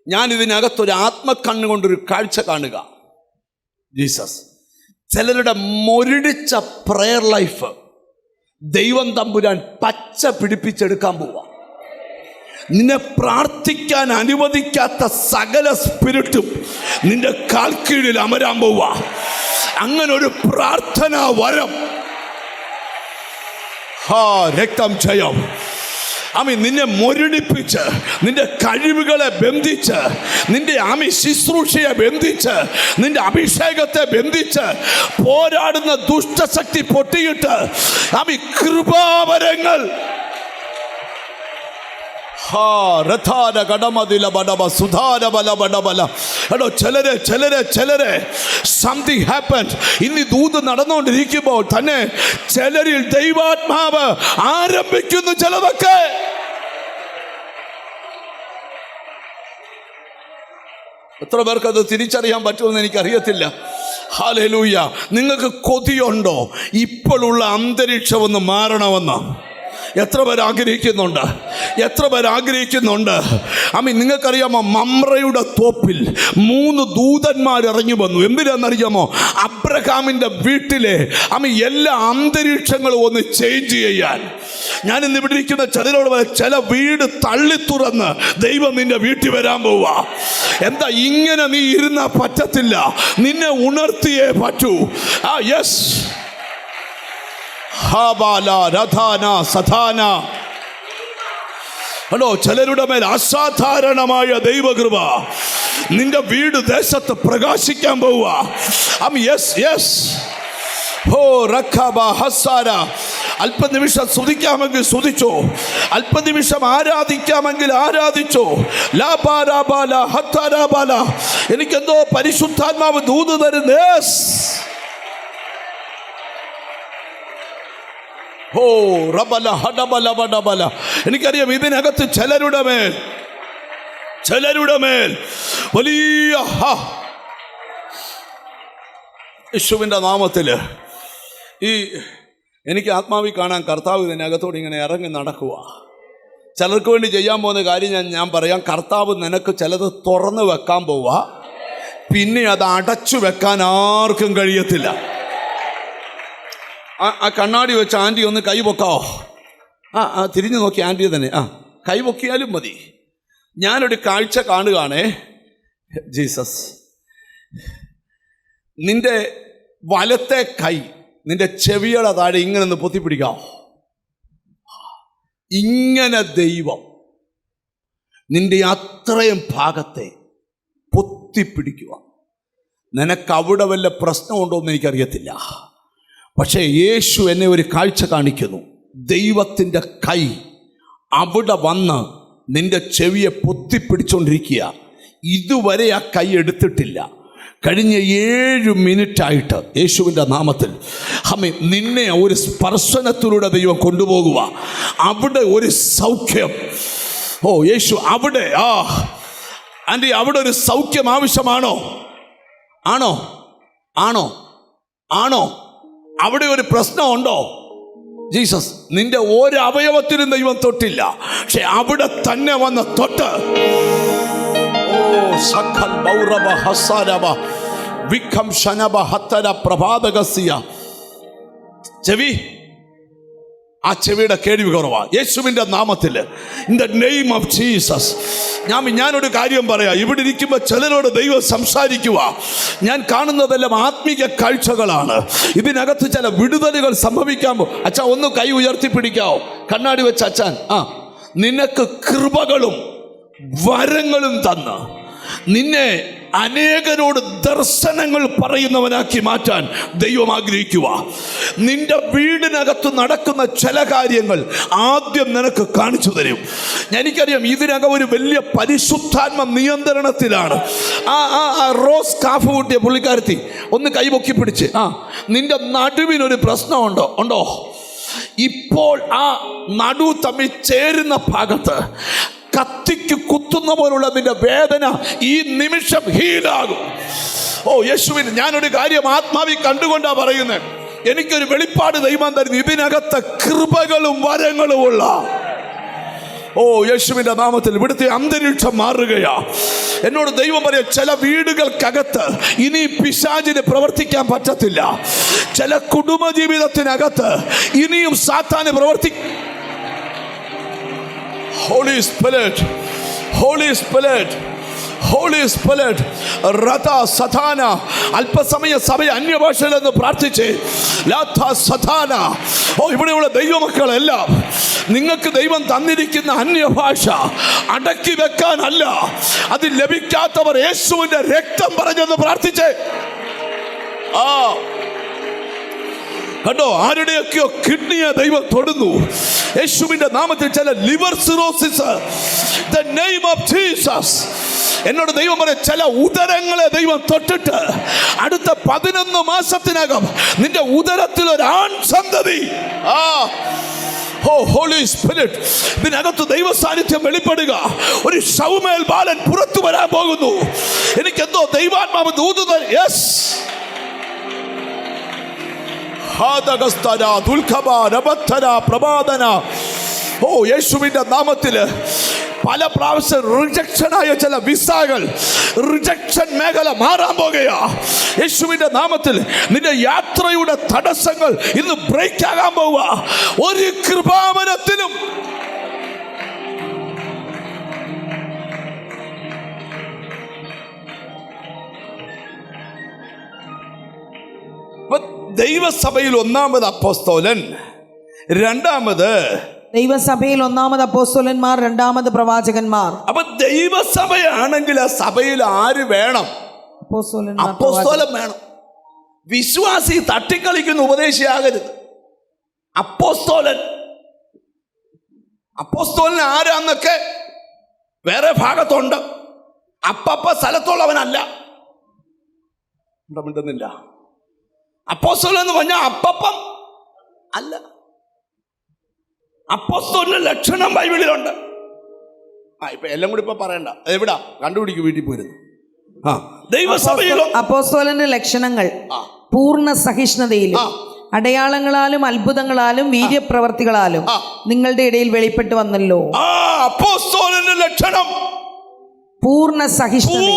ഞാൻ ഇതിനകത്തൊരു ആത്മക്കണ്ണുകൊണ്ടൊരു കാഴ്ച കാണുക. ജീസസ് ചിലരുടെ മുരടിച്ച പ്രയർ ലൈഫ് ദൈവം തമ്പുരാൻ പച്ച പിടിപ്പിച്ചെടുക്കാൻ പോവാ. നിന്നെ പ്രാർത്ഥിക്കാൻ അനുവദിക്കാത്ത സകല സ്പിരിറ്റും നിന്റെ കാൽക്കീഴിൽ അമരാൻ പോവാ. അങ്ങനെ ഒരു പ്രാർത്ഥനാ വരം, രക്തം ജയം. നിന്നെ മുരടിപ്പിച്ച്, നിന്റെ കഴിവുകളെ ബന്ധിച്ച്, നിന്റെ ശുശ്രൂഷയെ ബന്ധിച്ച്, നിന്റെ അഭിഷേകത്തെ ബന്ധിച്ച് പോരാടുന്ന ദുഷ്ടശക്തി പൊട്ടിയിട്ട് കൃപാവരങ്ങൾ ചിലരെ സംതിങ് ഹാപ്പൻഡ്. ഇനി ദൂത് നടന്നുകൊണ്ടിരിക്കുമ്പോൾ തന്നെ ചിലരിൽ ദൈവാത്മാവ് ആരംഭിക്കുന്നു. ചിലതൊക്കെ എത്ര പേർക്ക് അത് തിരിച്ചറിയാൻ പറ്റുമെന്ന് എനിക്കറിയത്തില്ല. ഹല്ലേലൂയ. നിങ്ങൾക്ക് കൊതിയുണ്ടോ ഇപ്പോഴുള്ള അന്തരീക്ഷം ഒന്ന് മാറണമെന്ന്? എത്ര പേർ ആഗ്രഹിക്കുന്നുണ്ട്? എത്ര പേർ ആഗ്രഹിക്കുന്നുണ്ട്? നിങ്ങൾക്കറിയാമോ, മമ്രയുടെ തോപ്പിൽ 3 ദൂതന്മാർ ഇറങ്ങി വന്നു. എന്തിനാണെന്നറിയാമോ? അബ്രഹാമിൻ്റെ വീട്ടിലെ എല്ലാ അന്തരീക്ഷങ്ങളും ഒന്ന് ചേഞ്ച് ചെയ്യാൻ. ഞാൻ ഇന്ന് ഇവിടെ ഇരിക്കുന്ന ചിലരോട് ചില വീട് തള്ളി തുറന്ന് ദൈവം നിന്റെ വീട്ടിൽ വരാൻ പോവാ. എന്താ ഇങ്ങനെ നീ ഇരുന്നാ പറ്റത്തില്ല, നിന്നെ ഉണർത്തിയേ പറ്റൂ. യെസ്. ഹലോ, ചിലരുടെ മേൽ അസാധാരണമായ ദൈവകൃപ നിന്റെ വീട് ദേശത്ത് പ്രകാശിക്കാൻ പോവുക. Yes yes. അല്പനിമിഷം സ്തുതിക്കാമെങ്കിൽ സ്തുതിച്ചോ, അല്പനിമിഷം ആരാധിക്കാമെങ്കിൽ ആരാധിച്ചോ. എനിക്കെന്തോ പരിശുദ്ധാത്മാവ് ദൂത് തരുന്നേ. എനിക്കറിയാം ഇതിനകത്ത് ചിലരുടെ മേൽ ചിലരുടെ മേൽ വലിയ യേശുവിൻ്റെ നാമത്തില് എനിക്ക് ആത്മാവിൽ കാണാൻ കർത്താവ് ഇതിനകത്തോട് ഇങ്ങനെ ഇറങ്ങി നടക്കുക. ചിലർക്ക് വേണ്ടി ചെയ്യാൻ പോകുന്ന കാര്യം ഞാൻ പറയാം. കർത്താവ് നിനക്ക് ചിലത് തുറന്ന് വെക്കാൻ പോവുക, പിന്നെ അത് അടച്ചു വെക്കാൻ ആർക്കും കഴിയത്തില്ല. ആ കണ്ണാടി വെച്ച് ആൻറ്റി ഒന്ന് കൈ പൊക്കാവോ? തിരിഞ്ഞു നോക്കി ആൻറ്റി തന്നെ കൈ പൊക്കിയാലും മതി. ഞാനൊരു കാഴ്ച കാണുകയാണേ. ജീസസ്, നിന്റെ വലത്തെ കൈ നിന്റെ ചെവിയുടെ താഴെ ഇങ്ങനെ ഒന്ന് പൊത്തിപ്പിടിക്കാവോ? ഇങ്ങനെ ദൈവം നിന്റെ അത്രയും ഭാഗത്തെ പൊത്തിപ്പിടിക്കുക. നിനക്ക് അവിടെ വല്ല പ്രശ്നമുണ്ടോ എന്ന് എനിക്കറിയത്തില്ല. പക്ഷേ യേശു എന്നെ ഒരു കാഴ്ച കാണിക്കുന്നു. ദൈവത്തിൻ്റെ കൈ അവിടെ വന്ന് നിന്റെ ചെവിയെ പൊത്തിപ്പിടിച്ചുകൊണ്ടിരിക്കുക. ഇതുവരെ ആ കൈ എടുത്തിട്ടില്ല. കഴിഞ്ഞ 7 മിനിറ്റായിട്ട് യേശുവിൻ്റെ നാമത്തിൽ നിന്നെ ഒരു സ്പർശനത്തിലൂടെ ദൈവം കൊണ്ടുപോകുക. അവിടെ ഒരു സൗഖ്യം. യേശു അവിടെ ആൻറ്റി, അവിടെ ഒരു സൗഖ്യം ആവശ്യമാണോ? ആണോ ആണോ ആണോ അവിടെ ഒരു പ്രശ്നമുണ്ടോ? ജീസസ്, നിന്റെ ഒരു അവയവത്തിനും ദൈവം തൊട്ടില്ല, പക്ഷെ അവിടെ തന്നെ വന്ന് തൊട്ട് ചെവി, ആ ചെവിയുടെ കേൾവി കുറവാ. യേശുവിൻ്റെ നാമത്തിൽ, in the name of Jesus, ഞാനൊരു കാര്യം പറയാം. ഇവിടെ ഇരിക്കുമ്പോൾ ചിലരോട് ദൈവം സംസാരിക്കുക. ഞാൻ കാണുന്നതെല്ലാം ആത്മീക കാഴ്ചകളാണ്. ഇതിനകത്ത് ചില വിടുതലുകൾ സംഭവിക്കാമോ? അച്ഛാ ഒന്ന് കൈ ഉയർത്തിപ്പിടിക്കാവോ? കണ്ണാടി വെച്ച് അച്ഛൻ നിനക്ക് കൃപകളും വരങ്ങളും തന്ന് നിന്നെ അനേകരോട് ദർശനങ്ങൾ പറയുന്നവനാക്കി മാറ്റാൻ ദൈവം ആഗ്രഹിക്കുക. നിന്റെ വീടിനകത്ത് നടക്കുന്ന ചില കാര്യങ്ങൾ ആദ്യം നിനക്ക് കാണിച്ചു തരും. എനിക്കറിയാം ഇതിനകം ഒരു വലിയ പരിശുദ്ധാത്മ നിയന്ത്രണത്തിലാണ്. റോസ് കാഫ് കൂട്ടിയ പുള്ളിക്കാരത്തി ഒന്ന് കൈപൊക്കി പിടിച്ച് നിന്റെ നടുവിനൊരു പ്രശ്നമുണ്ടോ? ഇപ്പോൾ ആ നടു തമ്മിൽ ചേരുന്ന ഭാഗത്ത് കത്തിക്ക് കുത്തുന്ന പോലുള്ള നിന്റെ വേദന ഈ നിമിഷം ഹീലാകും. യേശുവിന് ഞാനൊരു കാര്യം ആത്മാവിൽ കണ്ടുകൊണ്ടാ പറയുന്നത്. എനിക്കൊരു വെളിപ്പാട് ദൈവം തരുന്നു. ഇതിനകത്ത് കൃപകളും വരങ്ങളുമുള്ള യേശുവിൻ്റെ നാമത്തിൽ ഇവിടുത്തെ അന്തരീക്ഷം മാറുകയാ. എന്നോട് ദൈവം പറയാം, ചില വീടുകൾക്കകത്ത് ഇനി പിശാചിന് പ്രവർത്തിക്കാൻ പറ്റത്തില്ല. ചില കുടുംബജീവിതത്തിനകത്ത് ഇനിയും സാത്താന് Holy Spirit, Holy Spirit, Holy Spirit, Rata Satana. അല്പസമയ സഭ അന്യഭാഷയിലെന്ന് പ്രാർത്ഥിച്ച് ലാഥ സഥാന. ഇവിടെയുള്ള ദൈവമക്കളെല്ലാം, നിങ്ങൾക്ക് ദൈവം തന്നിരിക്കുന്ന അന്യഭാഷ അടക്കി വെക്കാനല്ല, അത് ലഭിക്കാത്തവർ യേശുവിൻ്റെ രക്തം പറഞ്ഞെന്ന് പ്രാർത്ഥിച്ച് കണ്ടോ, ആരുടെയൊക്കെയോ കിഡ്നിയെ ദൈവം തൊടുന്നു യേശുവിൻ്റെ നാമത്തിൽ. ചില liver cirrhosis, the name of Jesus. എന്നോട് ദൈവം പറയും, ചില ഉദരങ്ങളെ ദൈവം തൊട്ടിട്ട് അടുത്ത 11 മാസത്തിനകം നിന്റെ ഉദരത്തിൽ ഒരു ആൺ സന്തതി. ഹോളി സ്പിരിറ്റ്, ഇതിനകത്ത് ദൈവ സാന്നിധ്യം വെളിപ്പെടുക. ഒരു ശൗമേൽ ബാലൻ പുറത്തു വരാൻ പോകുന്നു. എനിക്കെന്തോ ദൈവാത്മാവ് ദൂതുന്നു. യെസ്, യേശുവിന്റെ നാമത്തില് പല പ്രാവശ്യം റിജക്ഷനായ ചില വിസകൾ, റിജക്ഷൻ മേഖല മാറാൻ പോകുകയാ. യേശുവിന്റെ നാമത്തിൽ നിന്റെ യാത്രയുടെ തടസ്സങ്ങൾ ഇന്ന് ബ്രേക്ക് ആകാൻ പോവുക. ഒരു കൃപാവരത്തിലും ദൈവസഭയിൽ ഒന്നാമത് അപ്പോസ്തലൻ, രണ്ടാമത് ദൈവസഭയിൽ ഒന്നാമത് അപ്പോസ്തലന്മാർ, രണ്ടാമത് പ്രവാചകന്മാർ. അപ്പൊ ദൈവസഭയാണെങ്കിൽ ആ സഭയിൽ ആര് വേണം? അപ്പോസ്തലൻ വേണം. വിശ്വാസി തട്ടിക്കളിക്കുന്ന ഉപദേശിയാകരുത്. അപ്പോസ്തലൻ ആരാന്നൊക്കെ വേറെ ഭാഗത്തുണ്ട്. അപ്പപ്പ സ്ഥലത്തുള്ളവനല്ല. മിണ്ടുന്നില്ല. അപ്പോസ്തലൻ എന്ന് പറഞ്ഞാൽ അപ്പപ്പം അല്ല. അപ്പോസ്തലന്റെ ലക്ഷണം ബൈബിളിലുണ്ട്. ഇപ്പൊ എല്ലാം കൂടി ഇപ്പൊ പറയണ്ട. എവിടാ കണ്ടുപിടിക്കും, വീട്ടിൽ പോയിരുന്നു. ദൈവസഭയിലും അപ്പോസ്തലന്റെ ലക്ഷണങ്ങൾ പൂർണ്ണ സഹിഷ്ണുതയിലും അടയാളങ്ങളാലും അത്ഭുതങ്ങളാലും വീര്യപ്രവർത്തികളാലും നിങ്ങളുടെ ഇടയിൽ വെളിപ്പെട്ട് വന്നല്ലോ. അപ്പോസ്തലന്റെ ലക്ഷണം പൂർണ്ണ സഹിഷ്ണുത.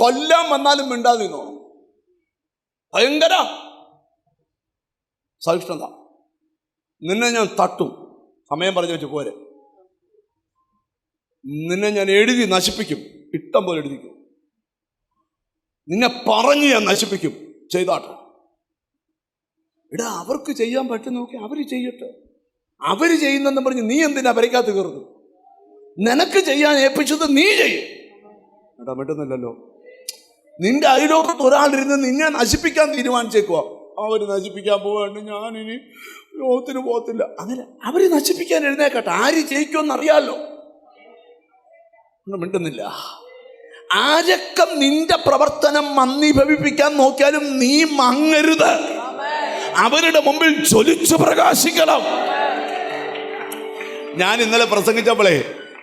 കൊല്ലാൻ വന്നാലും മിണ്ടാതെ നിന്നോ. ഭയങ്കര സഹിഷ്ണുത. നിന്നെ ഞാൻ തട്ടും, സമയം പറഞ്ഞു വെച്ച് പോരെ. നിന്നെ ഞാൻ എഴുതി നശിപ്പിക്കും, ഇഷ്ടം പോലെ എഴുതിക്കും. നിന്നെ പറഞ്ഞ് ഞാൻ നശിപ്പിക്കും, ചെയ്താട്ടെ. എടാ, അവർക്ക് ചെയ്യാൻ പറ്റും, നോക്കി അവര് ചെയ്യട്ടെ. അവര് ചെയ്യുന്നെന്ന് പറഞ്ഞ് നീ എന്തിനാ വരയ്ക്കാത്ത കയറുന്നു? നിനക്ക് ചെയ്യാൻ ഏൽപ്പിച്ചത് നീ ചെയ്യും. എടാ, പറ്റുന്നില്ലല്ലോ. നിന്റെ അയലോകത്ത് ഒരാളിരുന്ന് നിന്നെ നശിപ്പിക്കാൻ തീരുമാനിച്ചേക്കുക. അവര് നശിപ്പിക്കാൻ പോവാണ്ട് ഞാനിനി ലോകത്തിന് പോകത്തില്ല. അങ്ങനെ അവര് നശിപ്പിക്കാൻ എഴുന്നേക്കട്ടെ. ആര് ജയിക്കുമെന്നറിയാലോ. ഒന്നും മിണ്ടുന്നില്ല. ആരൊക്കെ നിന്റെ പ്രവർത്തനം മന്ദീഭവിപ്പിക്കാൻ നോക്കിയാലും നീ മങ്ങരുത്. അവരുടെ മുമ്പിൽ ജ്വലിച്ചു പ്രകാശിക്കണം. ഞാൻ ഇന്നലെ പ്രസംഗിച്ചപ്പോഴേ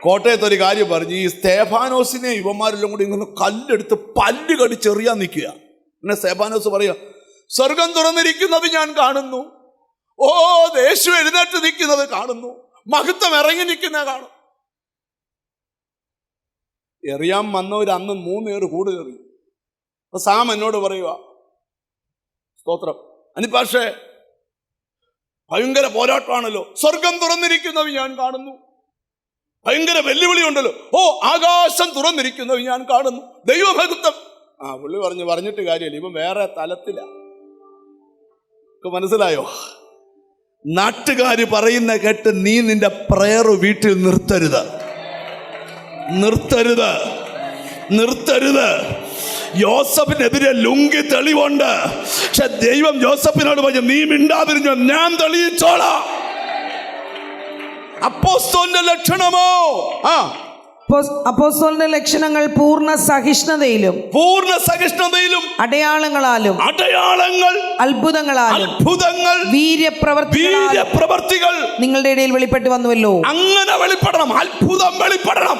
കോട്ടയത്ത് ഒരു കാര്യം പറഞ്ഞു. ഈ സ്തേഫാനോസിനെ യുവന്മാരെല്ലാം കൂടി ഇങ്ങനെ കല്ലെടുത്ത് പല്ല് കടിച്ചെറിയാൻ നിൽക്കുക. പിന്നെ സ്തേഫാനോസ് പറയുക, സ്വർഗം തുറന്നിരിക്കുന്നത് ഞാൻ കാണുന്നു. ഓ, യേശു എഴുന്നേറ്റ് നിൽക്കുന്നത് കാണുന്നു. മഹത്വം ഇറങ്ങി നിൽക്കുന്ന കാണും. എറിയാൻ വന്നവർ അന്ന് 3 ഏറ് കൂടുതൽ എറിയും. അപ്പൊ സാം എന്നോട് പറയുക, സ്തോത്രം അനിപ്പാഷേ, ഭയങ്കര പോരാട്ടമാണല്ലോ. സ്വർഗം തുറന്നിരിക്കുന്നത് ഞാൻ കാണുന്നു. ഭയങ്കര വെല്ലുവിളി ഉണ്ടല്ലോ. ഓ, ആകാശം തുറന്നിരിക്കുന്നത് ഞാൻ കാണുന്നു. ദൈവഭക്തം. പുള്ളി പറഞ്ഞിട്ട് കാര്യമില്ല. ഇവൻ വേറെ തലത്തില. മനസ്സിലായോ? നാട്ടുകാര് പറയുന്ന കേട്ട് നീ നിന്റെ പ്രയർ വീട്ടിൽ നിർത്തരുത്. യോസഫിനെതിരെ ലുങ്കി തെളിവുണ്ട്. പക്ഷെ ദൈവം യോസഫിനോട് പറഞ്ഞു, നീ മിണ്ടാതിരിഞ്ഞോ, ഞാൻ തെളിയിച്ചോളാം. അപ്പോസ്തലന്റെ ലക്ഷണമോ? അപ്പോസ്തലന്റെ ലക്ഷണങ്ങൾ പൂർണ്ണ സഹിഷ്ണുതയിലും അടയാളങ്ങൾ അത്ഭുതങ്ങൾ വീര്യപ്രവർത്തികൾ നിങ്ങളുടെ ഇടയിൽ വെളിപ്പെട്ട് വന്നുവല്ലോ. അങ്ങനെ വെളിപ്പെടണം. അത്ഭുതം വെളിപ്പെടണം.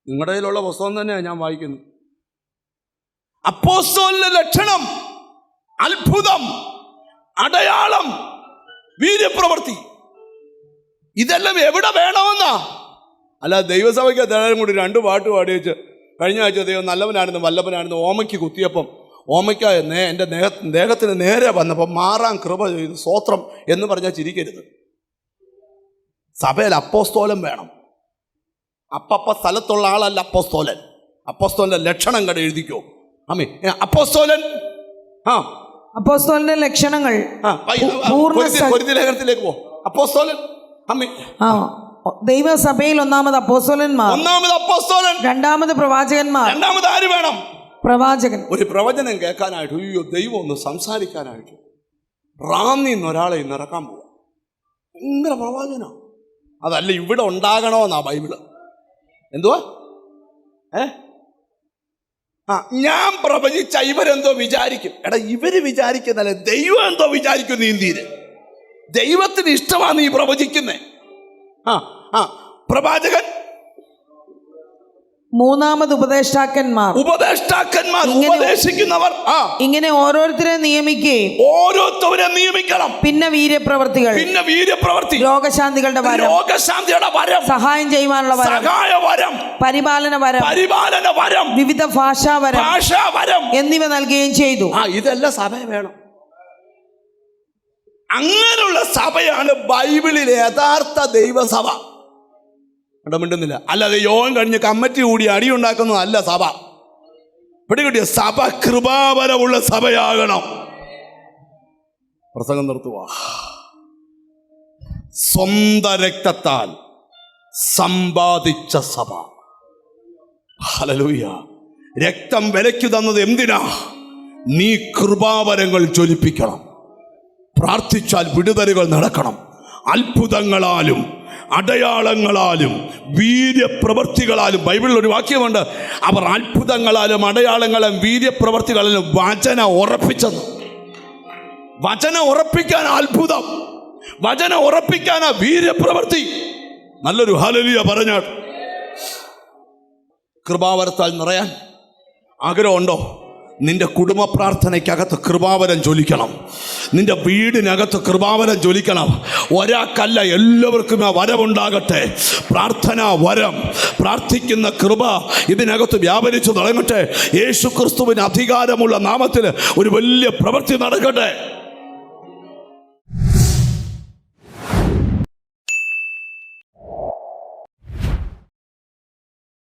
നിങ്ങളുടെ കയ്യിലുള്ള പുസ്തകം തന്നെയാണ് ഞാൻ വായിക്കുന്നത്. അപ്പോസ്തലന്റെ ലക്ഷണം, അത്ഭുതം, അടയാളം, വീര്യപ്രവൃത്തി. ഇതെല്ലാം എവിടെ വേണമെന്നാ? അല്ല, ദൈവസഭയ്ക്ക് എല്ലാവരും കൂടി 2 പാട്ട് പാടി വെച്ച് കഴിഞ്ഞ ആഴ്ച ദൈവം നല്ലവനായിരുന്നു വല്ലഭനായിരുന്നു ഓമയ്ക്ക് കുത്തിയപ്പം ഓമയ്ക്ക എൻ്റെ ദേഹത്തിന് നേരെ വന്നപ്പം മാറാൻ കൃപ ചെയ്തു, സ്തോത്രം എന്ന് പറഞ്ഞാൽ ചിരിക്കരുത്. സഭയിൽ അപ്പോസ്തോലൻ വേണം. അപ്പപ്പ സ്ഥലത്തുള്ള ആളല്ല അപ്പോസ്തോലൻ. അപ്പോസ്തോലന്റെ ലക്ഷണം കണ്ട് എഴുതിക്കോ. അമ്മേ, അപ്പോസ്തോലൻ അപ്പോസ്തലന്റെ ലക്ഷണങ്ങൾ ലേഖനത്തിലേക്ക് പോ. അപ്പോസ്തലൻ അമ്മേ, ദൈവസഭയിൽ ഒന്നാമത് അപ്പോസ്തലന്മാർ, രണ്ടാമത് പ്രവാചകന്മാർ. രണ്ടാമത് ആര് വേണം? പ്രവാചകൻ. ഒരു പ്രവചനം കേൾക്കാനായിട്ട്, അയ്യോ ദൈവം ഒന്ന് സംസാരിക്കാനായിട്ട് റാന്നിന്ന് ഒരാളെ ഇന്ന് ഇറക്കാൻ പോവാ. ഭയങ്കര പ്രവാചന. അതല്ല ഇവിടെ ഉണ്ടാകണമെന്നാ ബൈബിള്. എന്തുവാ? ഞാൻ പ്രവചിച്ച ഇവരെന്തോ വിചാരിക്കും. എടാ, ഇവര് വിചാരിക്കുന്നല്ലേ, ദൈവം എന്തോ വിചാരിക്കും. നീന്തീര് ദൈവത്തിന് ഇഷ്ടമാണ് നീ പ്രവചിക്കുന്നേ. പ്രവാചകൻ. മൂന്നാമത് ഉപദേഷ്ടാക്കന്മാർ, ഉപദേശിക്കുന്നവർ. ഇങ്ങനെ ഓരോരുത്തരെ നിയമിക്കണം. പിന്നെ വീര്യപ്രവർത്തികൾ, രോഗശാന്തികളുടെ വരം, സഹായം ചെയ്യുവാനുള്ള വരം, പരിപാലന വരം, വിവിധ ഭാഷാവരം എന്നിവ നൽകുകയും ചെയ്തു. ഇതെല്ലാം സഭ വേണം. അങ്ങനെയുള്ള സഭയാണ് ബൈബിളിലെ യഥാർത്ഥ ദൈവസഭ. മിണ്ടുന്നില്ല. അല്ലാതെ യോഗം കഴിഞ്ഞ് കമ്മിറ്റി കൂടി അടിയുണ്ടാക്കുന്നതല്ല സഭ. പിടികിട്ടിയ സഭ കൃപാവരമുള്ള സഭയാകണം. പ്രസംഗം നിർത്തുക. സ്വന്തം രക്തത്താൽ സമ്പാദിച്ച സഭ. ഹല്ലേലൂയ. രക്തം വിലയ്ക്ക് തന്നത് എന്തിനാ? നീ കൃപാവരങ്ങൾ ജ്വലിപ്പിക്കണം. പ്രാർത്ഥിച്ചാൽ വിടുതലുകൾ നടക്കണം. അത്ഭുതങ്ങളാലും അടയാളങ്ങളാലും വീര്യപ്രവർത്തികളാലും. ബൈബിളിൽ ഒരു വാക്യമുണ്ട്, അവർ അത്ഭുതങ്ങളാലും അടയാളങ്ങളും വീര്യപ്രവർത്തികളാലും വചന ഉറപ്പിച്ചെന്ന്. വചനം ഉറപ്പിക്കാൻ അത്ഭുതം, വചനം ഉറപ്പിക്കാനാ വീര്യപ്രവൃത്തി. നല്ലൊരു ഹല്ലേലൂയ പറഞ്ഞാൽ. കൃപാവരത്താൽ നിറയാൻ ആഗ്രഹമുണ്ടോ? നിന്റെ കുടുംബ പ്രാർത്ഥനയ്ക്കകത്ത് കൃപാവരം ജ്വലിക്കണം. നിന്റെ വീടിനകത്ത് കൃപാവരം ജ്വലിക്കണം. ഒരാൾക്കല്ല, എല്ലാവർക്കും ആ വരമുണ്ടാകട്ടെ. പ്രാർത്ഥനാ വരം, പ്രാർത്ഥിക്കുന്ന കൃപ ഇതിനകത്ത് വ്യാപരിച്ചു തുടങ്ങട്ടെ. യേശു ക്രിസ്തുവിന് അധികാരമുള്ള നാമത്തിൽ ഒരു വലിയ പ്രവൃത്തി നടക്കട്ടെ.